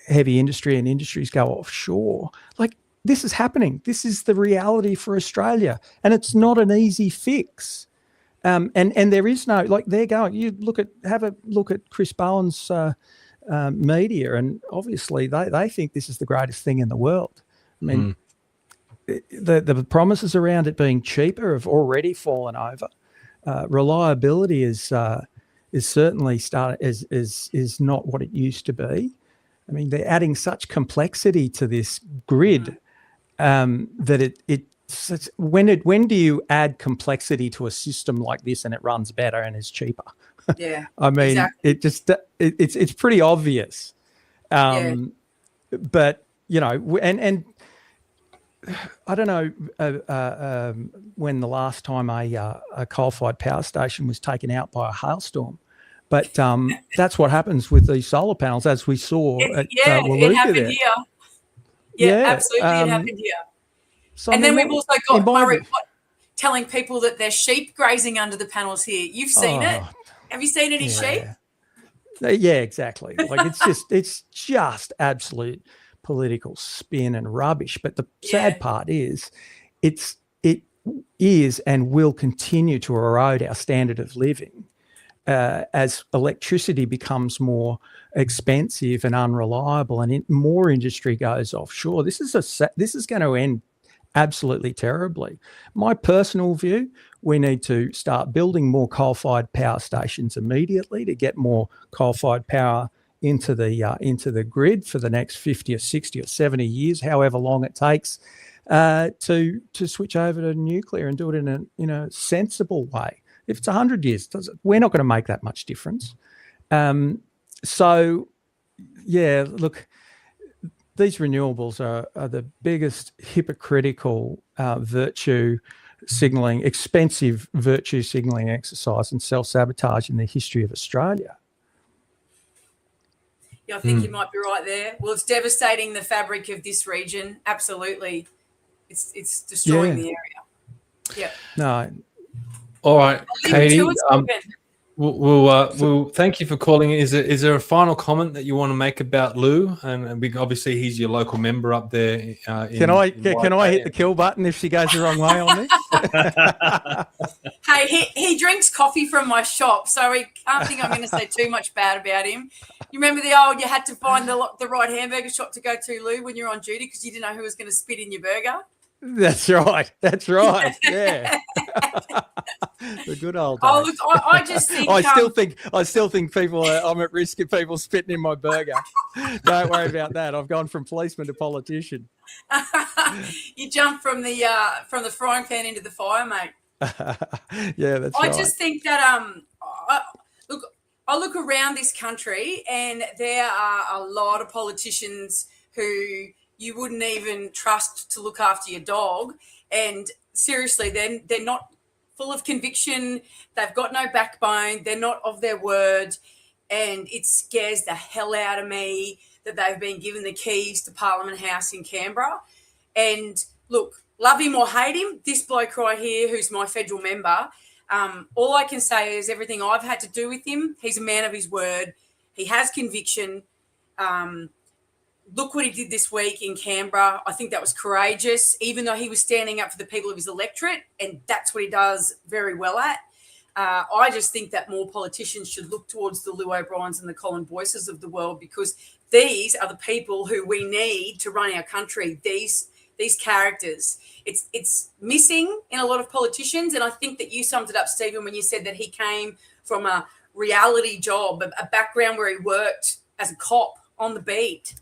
heavy industry and industries go offshore. Like, this is happening. This is the reality for Australia, and it's not an easy fix. And there is no, like, they're going. Have a look at Chris Bowen's media, and obviously they think this is the greatest thing in the world. I mean, the promises around it being cheaper have already fallen over. Reliability is certainly is not what it used to be. I mean, they're adding such complexity to this grid that when do you add complexity to a system like this and it runs better and is cheaper? Yeah, I mean, exactly. It's pretty obvious. But and I don't know when the last time a coal-fired power station was taken out by a hailstorm, but that's what happens with these solar panels, as we saw at Wallooga. It happened here. Yeah, absolutely, it happened here. So and then we've also got Murray telling people that there's sheep grazing under the panels here. You've seen it. Have you seen any sheep? Yeah, exactly. Like, it's just absolute political spin and rubbish. But the sad part is it is and will continue to erode our standard of living as electricity becomes more expensive and unreliable, and more industry goes offshore. This is going to end absolutely terribly. My personal view, we need to start building more coal-fired power stations immediately to get more coal-fired power into the grid for the next 50 or 60 or 70 years, however long it takes, to switch over to nuclear and do it in a sensible way. If it's 100 years, we're not going to make that much difference. So, yeah, look, these renewables are the biggest hypocritical virtue signalling, expensive virtue signalling exercise and self-sabotage in the history of Australia. Yeah, I think you might be right there. Well, it's devastating the fabric of this region. Absolutely. It's destroying the area. Yeah. No. All right, Katie. We'll thank you for calling in. Is there a final comment that you want to make about Llew? And obviously he's your local member up there. Can I hit the kill button if she goes the wrong way on this? Hey, he drinks coffee from my shop, so I can't think I'm going to say too much bad about him. You remember the old, you had to find the right hamburger shop to go to, Llew, when you're on duty because you didn't know who was going to spit in your burger? That's right. Yeah. The good old days. Oh, look, I just think I still think people I'm at risk of people spitting in my burger. Don't worry about that. I've gone from policeman to politician. You jumped from the frying pan into the fire, mate. Yeah, that's right. I just think that I look around this country and there are a lot of politicians who you wouldn't even trust to look after your dog. And seriously, they're not full of conviction. They've got no backbone. They're not of their word. And it scares the hell out of me that they've been given the keys to Parliament House in Canberra. And look, love him or hate him, this bloke right here, who's my federal member, all I can say is everything I've had to do with him, he's a man of his word. He has conviction. Look what he did this week in Canberra. I think that was courageous, even though he was standing up for the people of his electorate, and that's what he does very well at. I just think that more politicians should look towards the Llew O'Briens and the Colin Boyces of the world, because these are the people who we need to run our country, these characters. It's missing in a lot of politicians, and I think that you summed it up, Stephen, when you said that he came from a reality job, a background where he worked as a cop on the beat,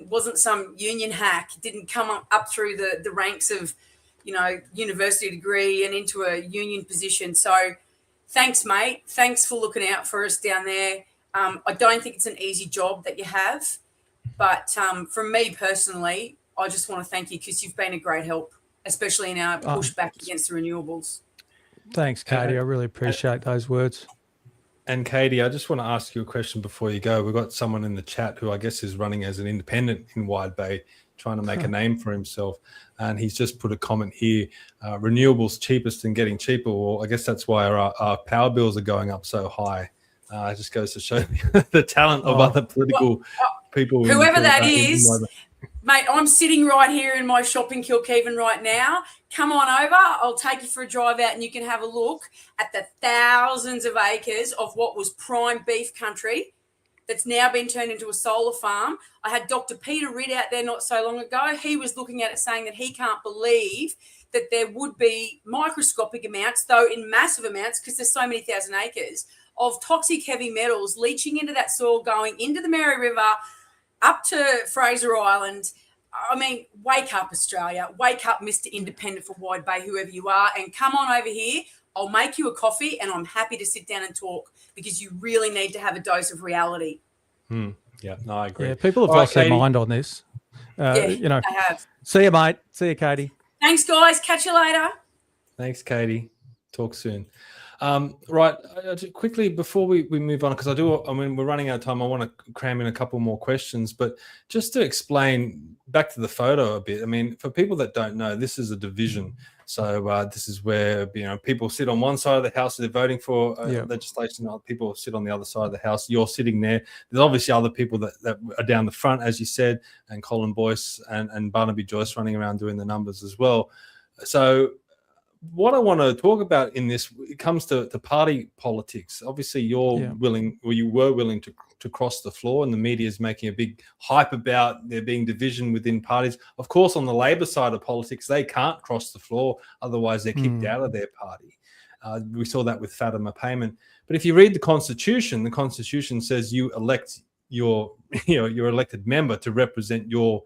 wasn't some union hack, didn't come up through the ranks of, university degree and into a union position. So thanks, mate. Thanks for looking out for us down there. I don't think it's an easy job that you have, but from me personally, I just want to thank you because you've been a great help, especially in our pushback against the renewables. Thanks, Katie. I really appreciate those words. And Katie, I just want to ask you a question before you go. We've got someone in the chat who I guess is running as an independent in Wide Bay, trying to make a name for himself. And he's just put a comment here, renewables cheapest and getting cheaper. Well, I guess that's why our power bills are going up so high. It just goes to show the talent of other political people. Whoever that is, mate, I'm sitting right here in my shop in Kilkevin right now. Come on over. I'll take you for a drive out and you can have a look at the thousands of acres of what was prime beef country that's now been turned into a solar farm. I had Dr. Peter Ridd out there not so long ago. He was looking at it saying that he can't believe that there would be microscopic amounts, though in massive amounts, because there's so many thousand acres, of toxic heavy metals leaching into that soil, going into the Mary River, up to Fraser Island. I mean, wake up, Australia. Wake up, Mr. Independent for Wide Bay, whoever you are, and come on over here. I'll make you a coffee and I'm happy to sit down and talk, because you really need to have a dose of reality. Yeah, no, I agree. Yeah, people have lost their mind on this. They have. See you, mate. See you, Katie. Thanks, guys. Catch you later. Thanks, Katie. Talk soon. Right, quickly before we move on, because we're running out of time. I want to cram in a couple more questions, but just to explain back to the photo a bit. I mean, for people that don't know, this is a division. So this is where people sit on one side of the house, they're voting for legislation. Other people sit on the other side of the house. You're sitting there. There's obviously other people that are down the front, as you said, and Colin Boyce and Barnaby Joyce running around doing the numbers as well. So what I want to talk about in this, it comes to party politics. Obviously, you were willing to cross the floor, and the media is making a big hype about there being division within parties. Of course, on the Labor side of politics, they can't cross the floor, otherwise they're kicked out of their party. We saw that with Fatima Payment. But if you read the Constitution says you elect your elected member to represent your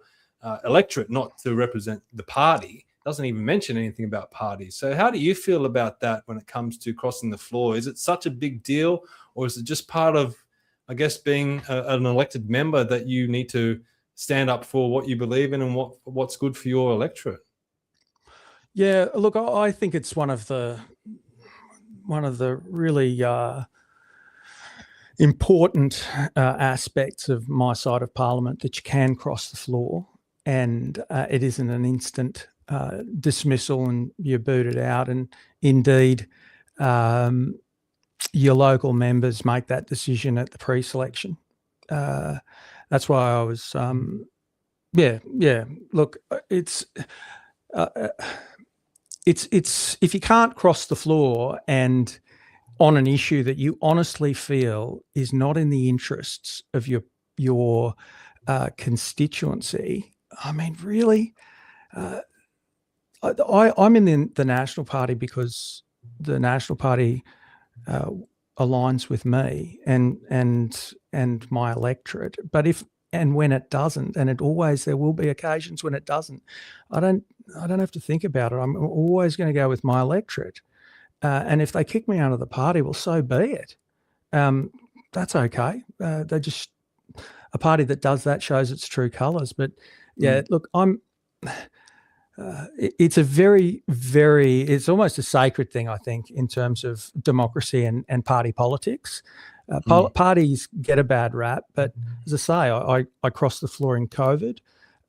electorate, not to represent the party. doesn't even mention anything about parties. So how do you feel about that when it comes to crossing the floor? Is it such a big deal, or is it just part of, I guess, being an elected member that you need to stand up for what you believe in and what's good for your electorate? Yeah, look, I think it's one of the really important aspects of my side of Parliament, that you can cross the floor, and it isn't an instant dismissal and you're booted out. And indeed, your local members make that decision at the pre-selection. That's why I was, Look, it's if you can't cross the floor and on an issue that you honestly feel is not in the interests of your constituency, I mean, really, I'm in the National Party because the National Party aligns with me and my electorate. But if and when it doesn't, and there will be occasions when it doesn't, I don't have to think about it. I'm always going to go with my electorate. And if they kick me out of the party, well, so be it. That's okay. They're just a party that does that shows its true colours. But yeah, look, it's a very, very, it's almost a sacred thing, I think, in terms of democracy and party politics. Parties get a bad rap, but as I say, I crossed the floor in COVID.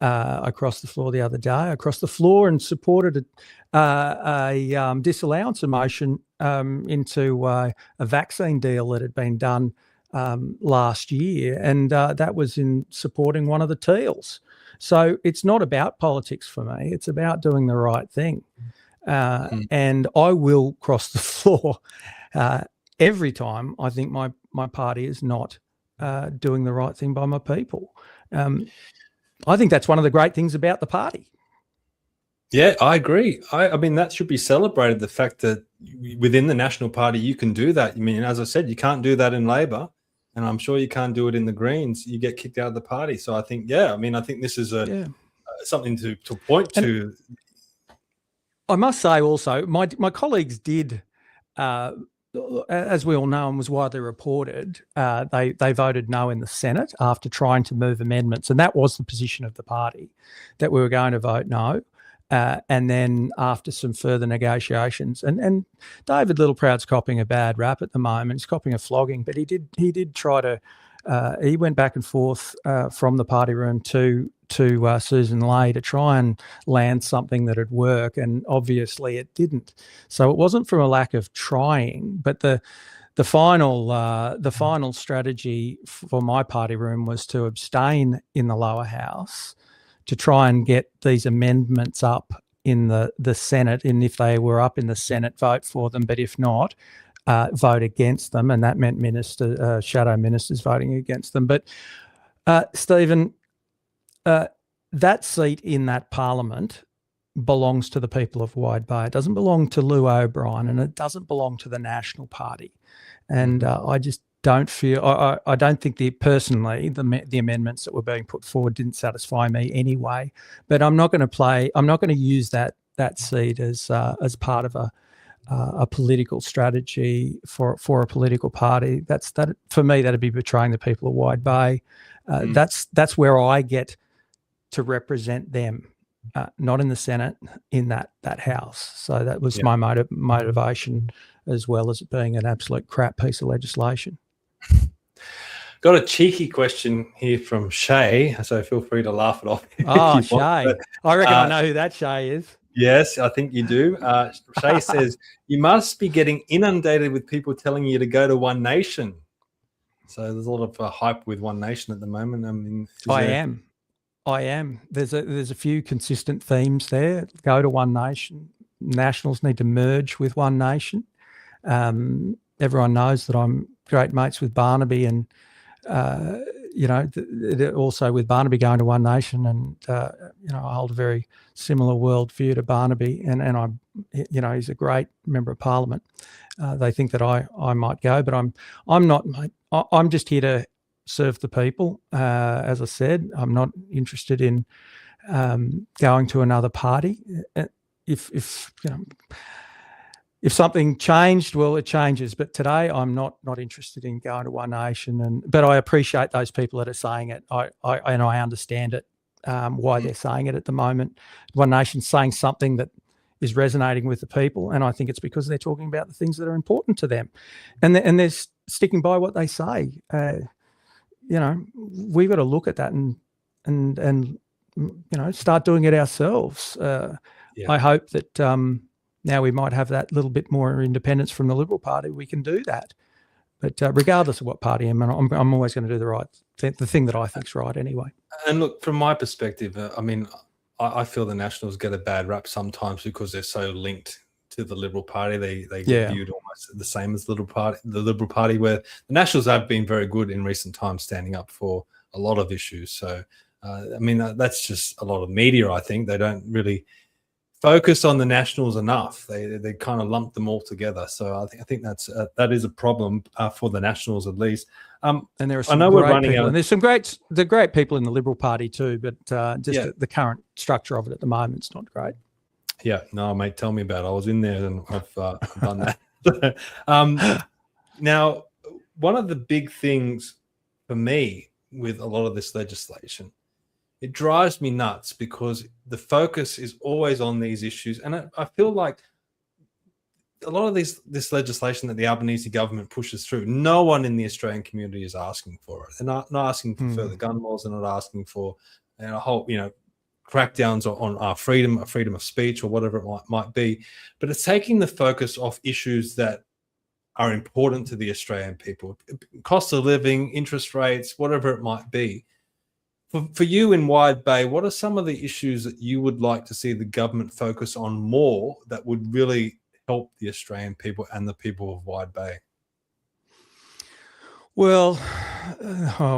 I crossed the floor the other day. I crossed the floor and supported a disallowance motion into a vaccine deal that had been done last year, and that was in supporting one of the Teals. So it's not about politics for me. It's about doing the right thing. And I will cross the floor every time I think my party is not doing the right thing by my people. I think that's one of the great things about the party. Yeah, I agree. I mean, that should be celebrated, the fact that within the National Party you can do that. I mean, as I said, you can't do that in Labor, and I'm sure you can't do it in the Greens. You get kicked out of the party. So I think, I think this is something to point to. I must say also, my colleagues did, as we all know and was widely reported, they voted no in the Senate after trying to move amendments. And that was the position of the party, that we were going to vote no. And then after some further negotiations, and David Littleproud's copping a bad rap at the moment. He's copping a flogging, but he did try to, he went back and forth from the party room to Susan Ley to try and land something that would work, and obviously it didn't. So it wasn't from a lack of trying, but the final strategy for my party room was to abstain in the lower house to try and get these amendments up in the Senate, and if they were up in the Senate, vote for them, but if not, vote against them, and that meant shadow ministers voting against them. But Stephen, that seat in that Parliament belongs to the people of Wide Bay. It doesn't belong to Llew O'Brien, and it doesn't belong to the National Party. And I just don't feel, I don't think the amendments that were being put forward didn't satisfy me anyway. But I'm not going to use that seat as part of a political strategy for a political party. That for me, that'd be betraying the people of Wide Bay. That's where I get to represent them, not in the Senate, in that house. So that was my motivation, as well as it being an absolute crap piece of legislation. Got a cheeky question here from Shay, so feel free to laugh it off. Oh, Shay. I reckon I know who that Shay is. Yes, I think you do. Shay says, you must be getting inundated with people telling you to go to One Nation. So there's a lot of hype with One Nation at the moment. I mean, I am. There's a few consistent themes there. Go to One Nation. Nationals need to merge with One Nation. Everyone knows that I'm great mates with Barnaby, and also with Barnaby going to One Nation, and I hold a very similar worldview to Barnaby, and he's a great member of Parliament. They think that I might go, but I'm not, mate. I'm just here to serve the people. As I said, I'm not interested in going to another party. if if something changed, well, it changes. But today, I'm not interested in going to One Nation. But I appreciate those people that are saying it. I understand it, why they're saying it at the moment. One Nation's saying something that is resonating with the people, and I think it's because they're talking about the things that are important to them, and they're sticking by what they say. We've got to look at that and start doing it ourselves. I hope that now we might have that little bit more independence from the Liberal Party. We can do that, but regardless of what party I'm in, I'm always going to do the thing that I think's right anyway. And look, from my perspective, I feel the Nationals get a bad rap sometimes because they're so linked to the Liberal Party. They get viewed almost the same as the Liberal Party, where the Nationals have been very good in recent times standing up for a lot of issues. So, that's just a lot of media. I think they don't really focus on the Nationals enough. They kind of lump them all together. So I think that is a problem for the Nationals at least. And there are some great people, and there's some great people in the Liberal Party too. But the current structure of it at the moment is not great. Yeah, no, mate, tell me about it. I was in there and I've done that. Now, one of the big things for me with a lot of this legislation, it drives me nuts because the focus is always on these issues. And I feel like a lot of this legislation that the Albanese government pushes through, no one in the Australian community is asking for it. They're not asking for further gun laws. They're not asking for a whole, crackdowns on our freedom of speech or whatever it might be. But it's taking the focus off issues that are important to the Australian people. Cost of living, interest rates, whatever it might be. For you in Wide Bay, what are some of the issues that you would like to see the government focus on more that would really help the Australian people and the people of Wide Bay? Well,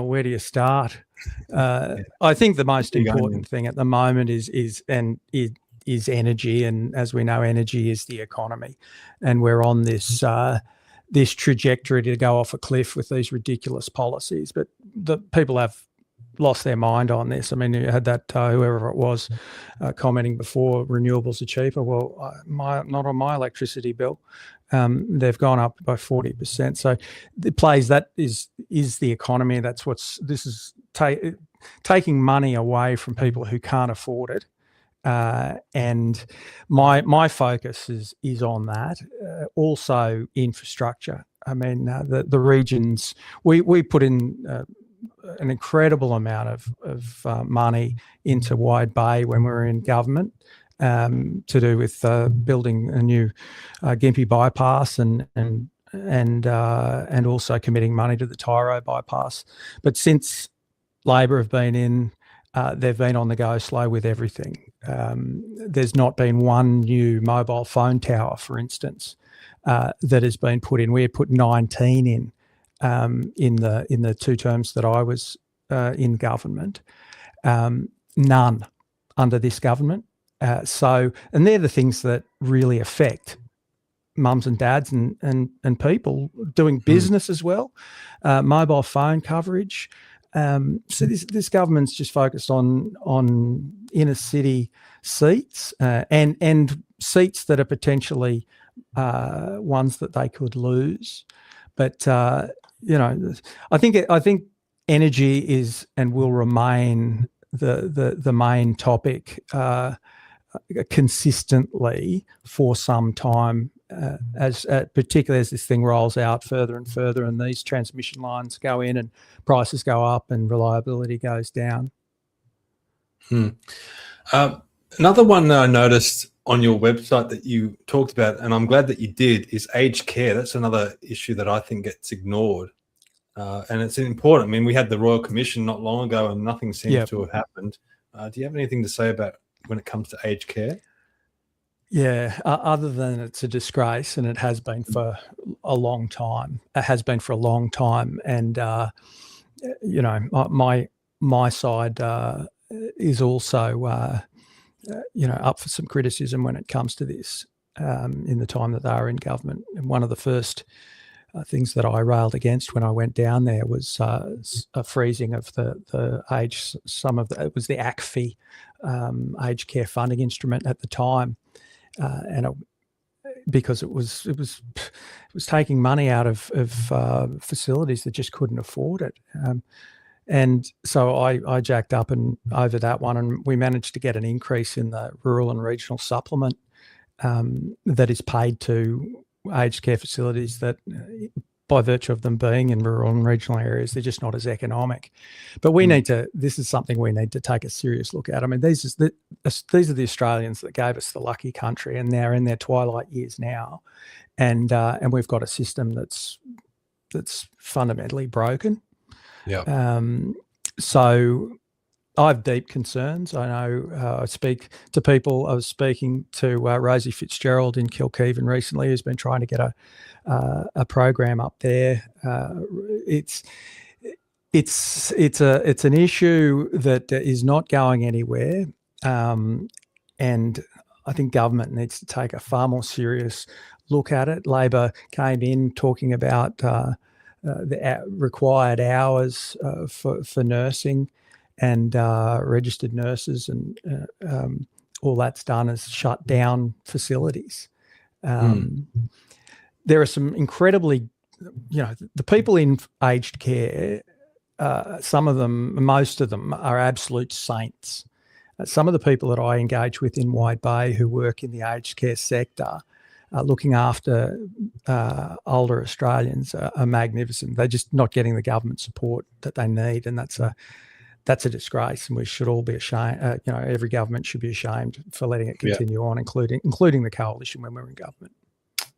where do you start? I think the most important thing at the moment is energy, and as we know, energy is the economy, and we're on this this trajectory to go off a cliff with these ridiculous policies. But the people have lost their mind on this. I mean, you had that whoever it was commenting before, renewables are cheaper. Well, not on my electricity bill. They've gone up by 40%. So it plays that is the economy. That's this is taking money away from people who can't afford it. And my focus is on that. Also infrastructure. I mean, the regions, we put in an incredible amount of money into Wide Bay when we were in government, to do with building a new Gympie bypass and also committing money to the Tyro bypass. But since Labor have been in, they've been on the go slow with everything. There's not been one new mobile phone tower, for instance, that has been put in. We had put 19 in the 2 terms that I was in government. None under this government. And they're the things that really affect mums and dads and people doing business as well. Mobile phone coverage. So this government's just focused on inner city seats and seats that are potentially ones that they could lose. But I think energy is and will remain the main topic consistently for some time, particularly as this thing rolls out further and further, and these transmission lines go in and prices go up and reliability goes down. Another one that I noticed on your website that you talked about, and I'm glad that you did, is aged care. That's another issue that I think gets ignored. And it's important. I mean, we had the Royal Commission not long ago and nothing seems to have happened. Do you have anything to say about when it comes to aged care? Yeah, other than it's a disgrace, and it has been for a long time. It has been for a long time. And, my side is also, up for some criticism when it comes to this in the time that they were in government. And one of the first things that I railed against when I went down there was a freezing of the age. It was the ACFI aged care funding instrument at the time, because it was taking money out of facilities that just couldn't afford it. And so I jacked up and over that one, and we managed to get an increase in the rural and regional supplement that is paid to aged care facilities that, by virtue of them being in rural and regional areas, they're just not as economic. But we need to. This is something we need to take a serious look at. I mean, these are the Australians that gave us the lucky country, and they're in their twilight years now, and we've got a system that's fundamentally broken. Yeah. So I have deep concerns. I know I speak to people. I was speaking to Rosie Fitzgerald in Kilkevin recently, who's been trying to get a program up there. It's an issue that is not going anywhere, and I think government needs to take a far more serious look at it. Labor came in talking about the required hours for nursing and registered nurses, and all that's done is shut down facilities. There are some incredibly, the people in aged care, some of them, most of them are absolute saints. Some of the people that I engage with in Wide Bay who work in the aged care sector, looking after older Australians, are magnificent. They're just not getting the government support that they need, and that's a disgrace. And we should all be ashamed. Every government should be ashamed for letting it continue on, including the coalition when we're in government.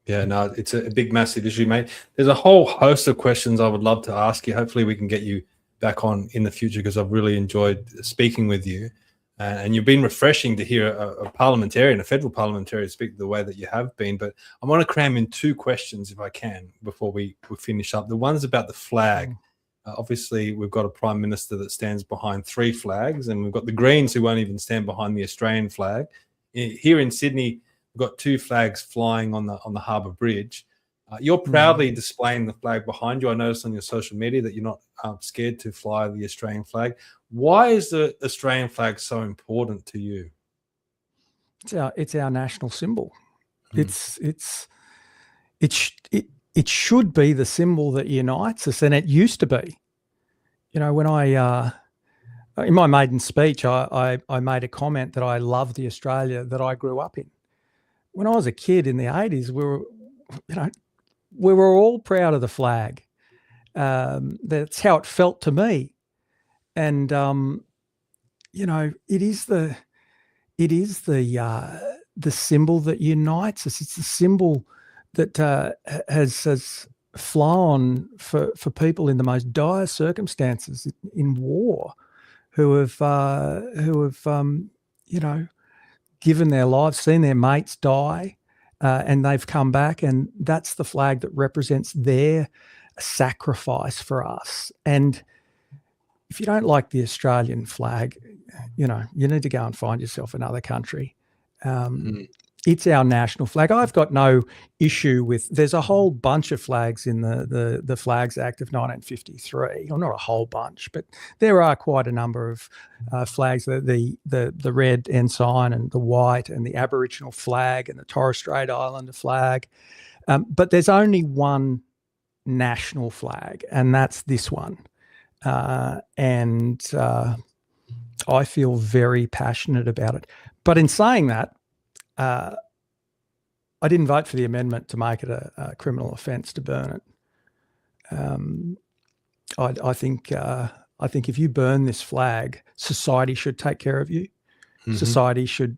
Yeah, no, it's a big, massive issue, mate. There's a whole host of questions I would love to ask you. Hopefully, we can get you back on in the future, because I've really enjoyed speaking with you. And you've been refreshing to hear a parliamentarian, a federal parliamentarian, speak the way that you have been. But I want to cram in two questions, if I can, before we finish up. The one's about the flag. Obviously, we've got a prime minister that stands behind 3 flags, and we've got the Greens who won't even stand behind the Australian flag. Here in Sydney, we've got 2 flags flying on the Harbour Bridge. You're proudly displaying the flag behind you. I noticed on your social media that you're not scared to fly the Australian flag. Why is the Australian flag so important to you? It's our national symbol. It should be the symbol that unites us, and it used to be. When I in my maiden speech, I made a comment that I love the Australia that I grew up in. When I was a kid in the 80s, we were all proud of the flag. That's how it felt to me. And it is the symbol that unites us. It's the symbol that has flown for people in the most dire circumstances in war, who have given their lives, seen their mates die, and they've come back, and that's the flag that represents their sacrifice for us. And if you don't like the Australian flag, you need to go and find yourself another country. It's our national flag. I've got no issue with. There's a whole bunch of flags in the Flags Act of 1953. Well, not a whole bunch, but there are quite a number of flags. The red ensign and the white and the Aboriginal flag and the Torres Strait Islander flag. But there's only one national flag, and that's this one. And I feel very passionate about it. But in saying that, I didn't vote for the amendment to make it a criminal offence to burn it. I think if you burn this flag, society should take care of you. Mm-hmm. Society should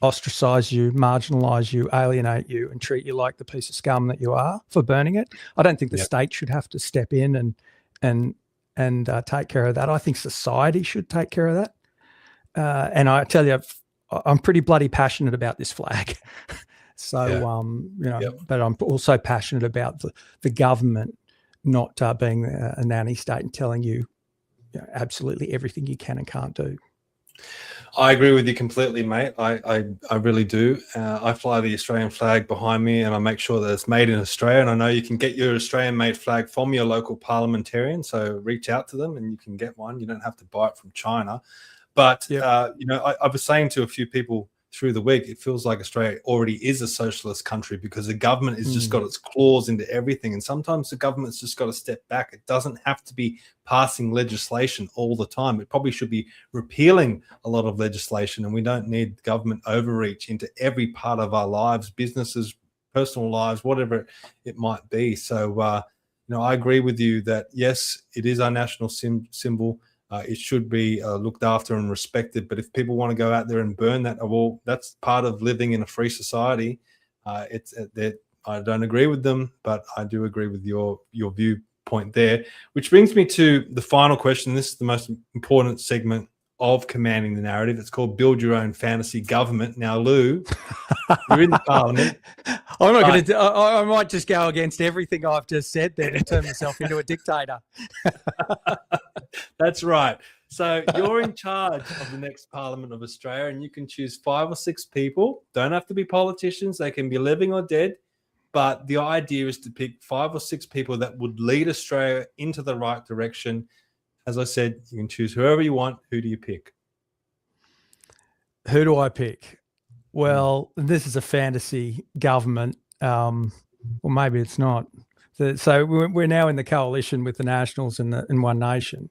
ostracise you, marginalise you, alienate you, and treat you like the piece of scum that you are for burning it. I don't think the state should have to step in and take care of that. I think society should take care of that. And I tell you, I'm pretty bloody passionate about this flag. But I'm also passionate about the government not being a nanny state and telling you, absolutely everything you can and can't do. I agree with you completely, mate. I really do. I fly the Australian flag behind me, and I make sure that it's made in Australia. And I know you can get your Australian-made flag from your local parliamentarian, so reach out to them and you can get one. You don't have to buy it from China. But, I was saying to a few people through the week, it feels like Australia already is a socialist country because the government has just got its claws into everything. And sometimes the government's just got to step back. It doesn't have to be passing legislation all the time. It probably should be repealing a lot of legislation, and we don't need government overreach into every part of our lives, businesses, personal lives, whatever it might be. So, I agree with you that, yes, it is our national symbol. It should be looked after and respected. But if people want to go out there and burn that, well, that's part of living in a free society. I don't agree with them, but I do agree with your viewpoint there. Which brings me to the final question. This is the most important segment of Commanding the Narrative. It's called Build Your Own Fantasy Government. Now, Llew, you're in the parliament. I'm not going to. I might just go against everything I've just said there to turn myself into a dictator. That's right. So you're in charge of the next Parliament of Australia, and you can choose 5 or 6 people. Don't have to be politicians. They can be living or dead. But the idea is to pick 5 or 6 people that would lead Australia into the right direction. As I said, you can choose whoever you want. Who do you pick? Who do I pick? Well, this is a fantasy government. Well, maybe it's not. So we're now in the coalition with the Nationals and One Nation.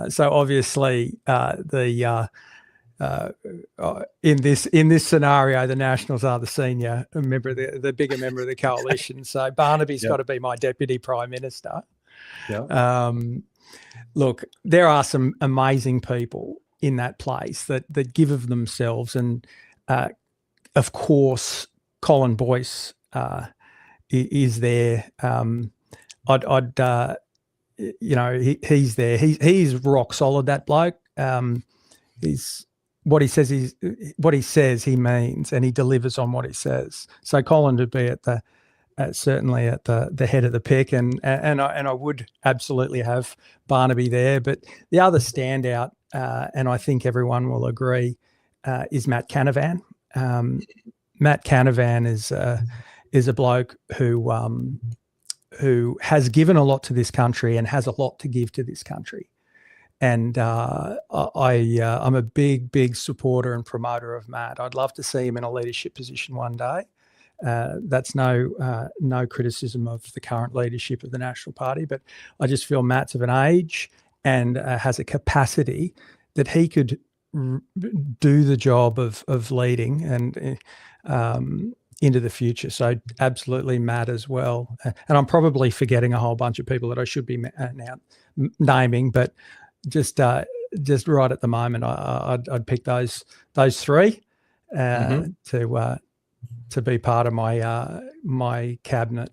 So obviously, in this scenario, the Nationals are the senior member, the bigger member of the coalition. So Barnaby's got to be my deputy prime minister. Yeah. Look, there are some amazing people in that place that give of themselves, and of course, Colin Boyce is there. He's there. He's rock solid. That bloke. He's what he says he means, and he delivers on what he says. So Colin would be certainly at the head of the pick, and I would absolutely have Barnaby there. But the other standout, and I think everyone will agree, is Matt Canavan. Matt Canavan is a bloke who has given a lot to this country and has a lot to give to this country. And I'm a big supporter and promoter of Matt. I'd love to see him in a leadership position one day. That's no criticism of the current leadership of the National Party, but I just feel Matt's of an age and has a capacity that he could do the job of leading and into the future. So absolutely Matt as well. And I'm probably forgetting a whole bunch of people that I should be now naming, but just right at the moment, I'd pick those 3 to be part of my cabinet.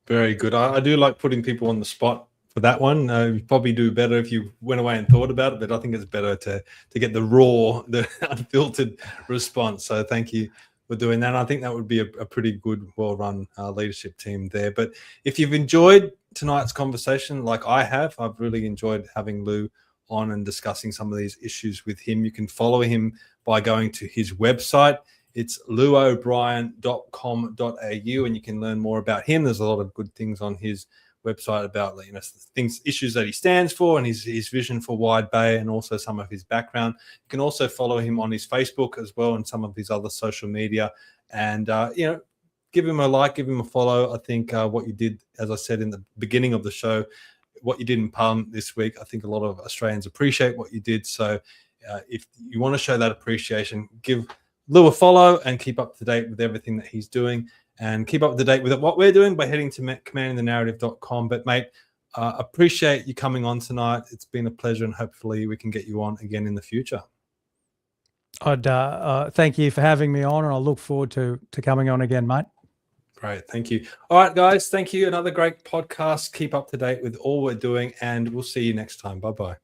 Very good. I do like putting people on the spot for that one. You probably do better if you went away and thought about it, but I think it's better to get the raw, the unfiltered response. So thank you for doing that. I think that would be a pretty good, well-run leadership team there. But if you've enjoyed tonight's conversation, like I have, I've really enjoyed having Llew on and discussing some of these issues with him. You can follow him by going to his website. It's llewobrien.com.au, and you can learn more about him. There's a lot of good things on his website about issues that he stands for and his vision for Wide Bay, and also some of his background. You can also follow him on his Facebook as well and some of his other social media, and give him a like, give him a follow. I think what you did, as I said in the beginning of the show, what you did in Parliament this week, I think a lot of Australians appreciate what you did. So if you want to show that appreciation, give Llew a follow and keep up to date with everything that he's doing, and keep up to date with what we're doing by heading to commandingthenarrative.com. But mate, appreciate you coming on tonight. It's been a pleasure, and hopefully we can get you on again in the future. I'd thank you for having me on, and I look forward to coming on again, mate. Great. Thank you. All right, guys. Thank you. Another great podcast. Keep up to date with all we're doing, and we'll see you next time. Bye-bye.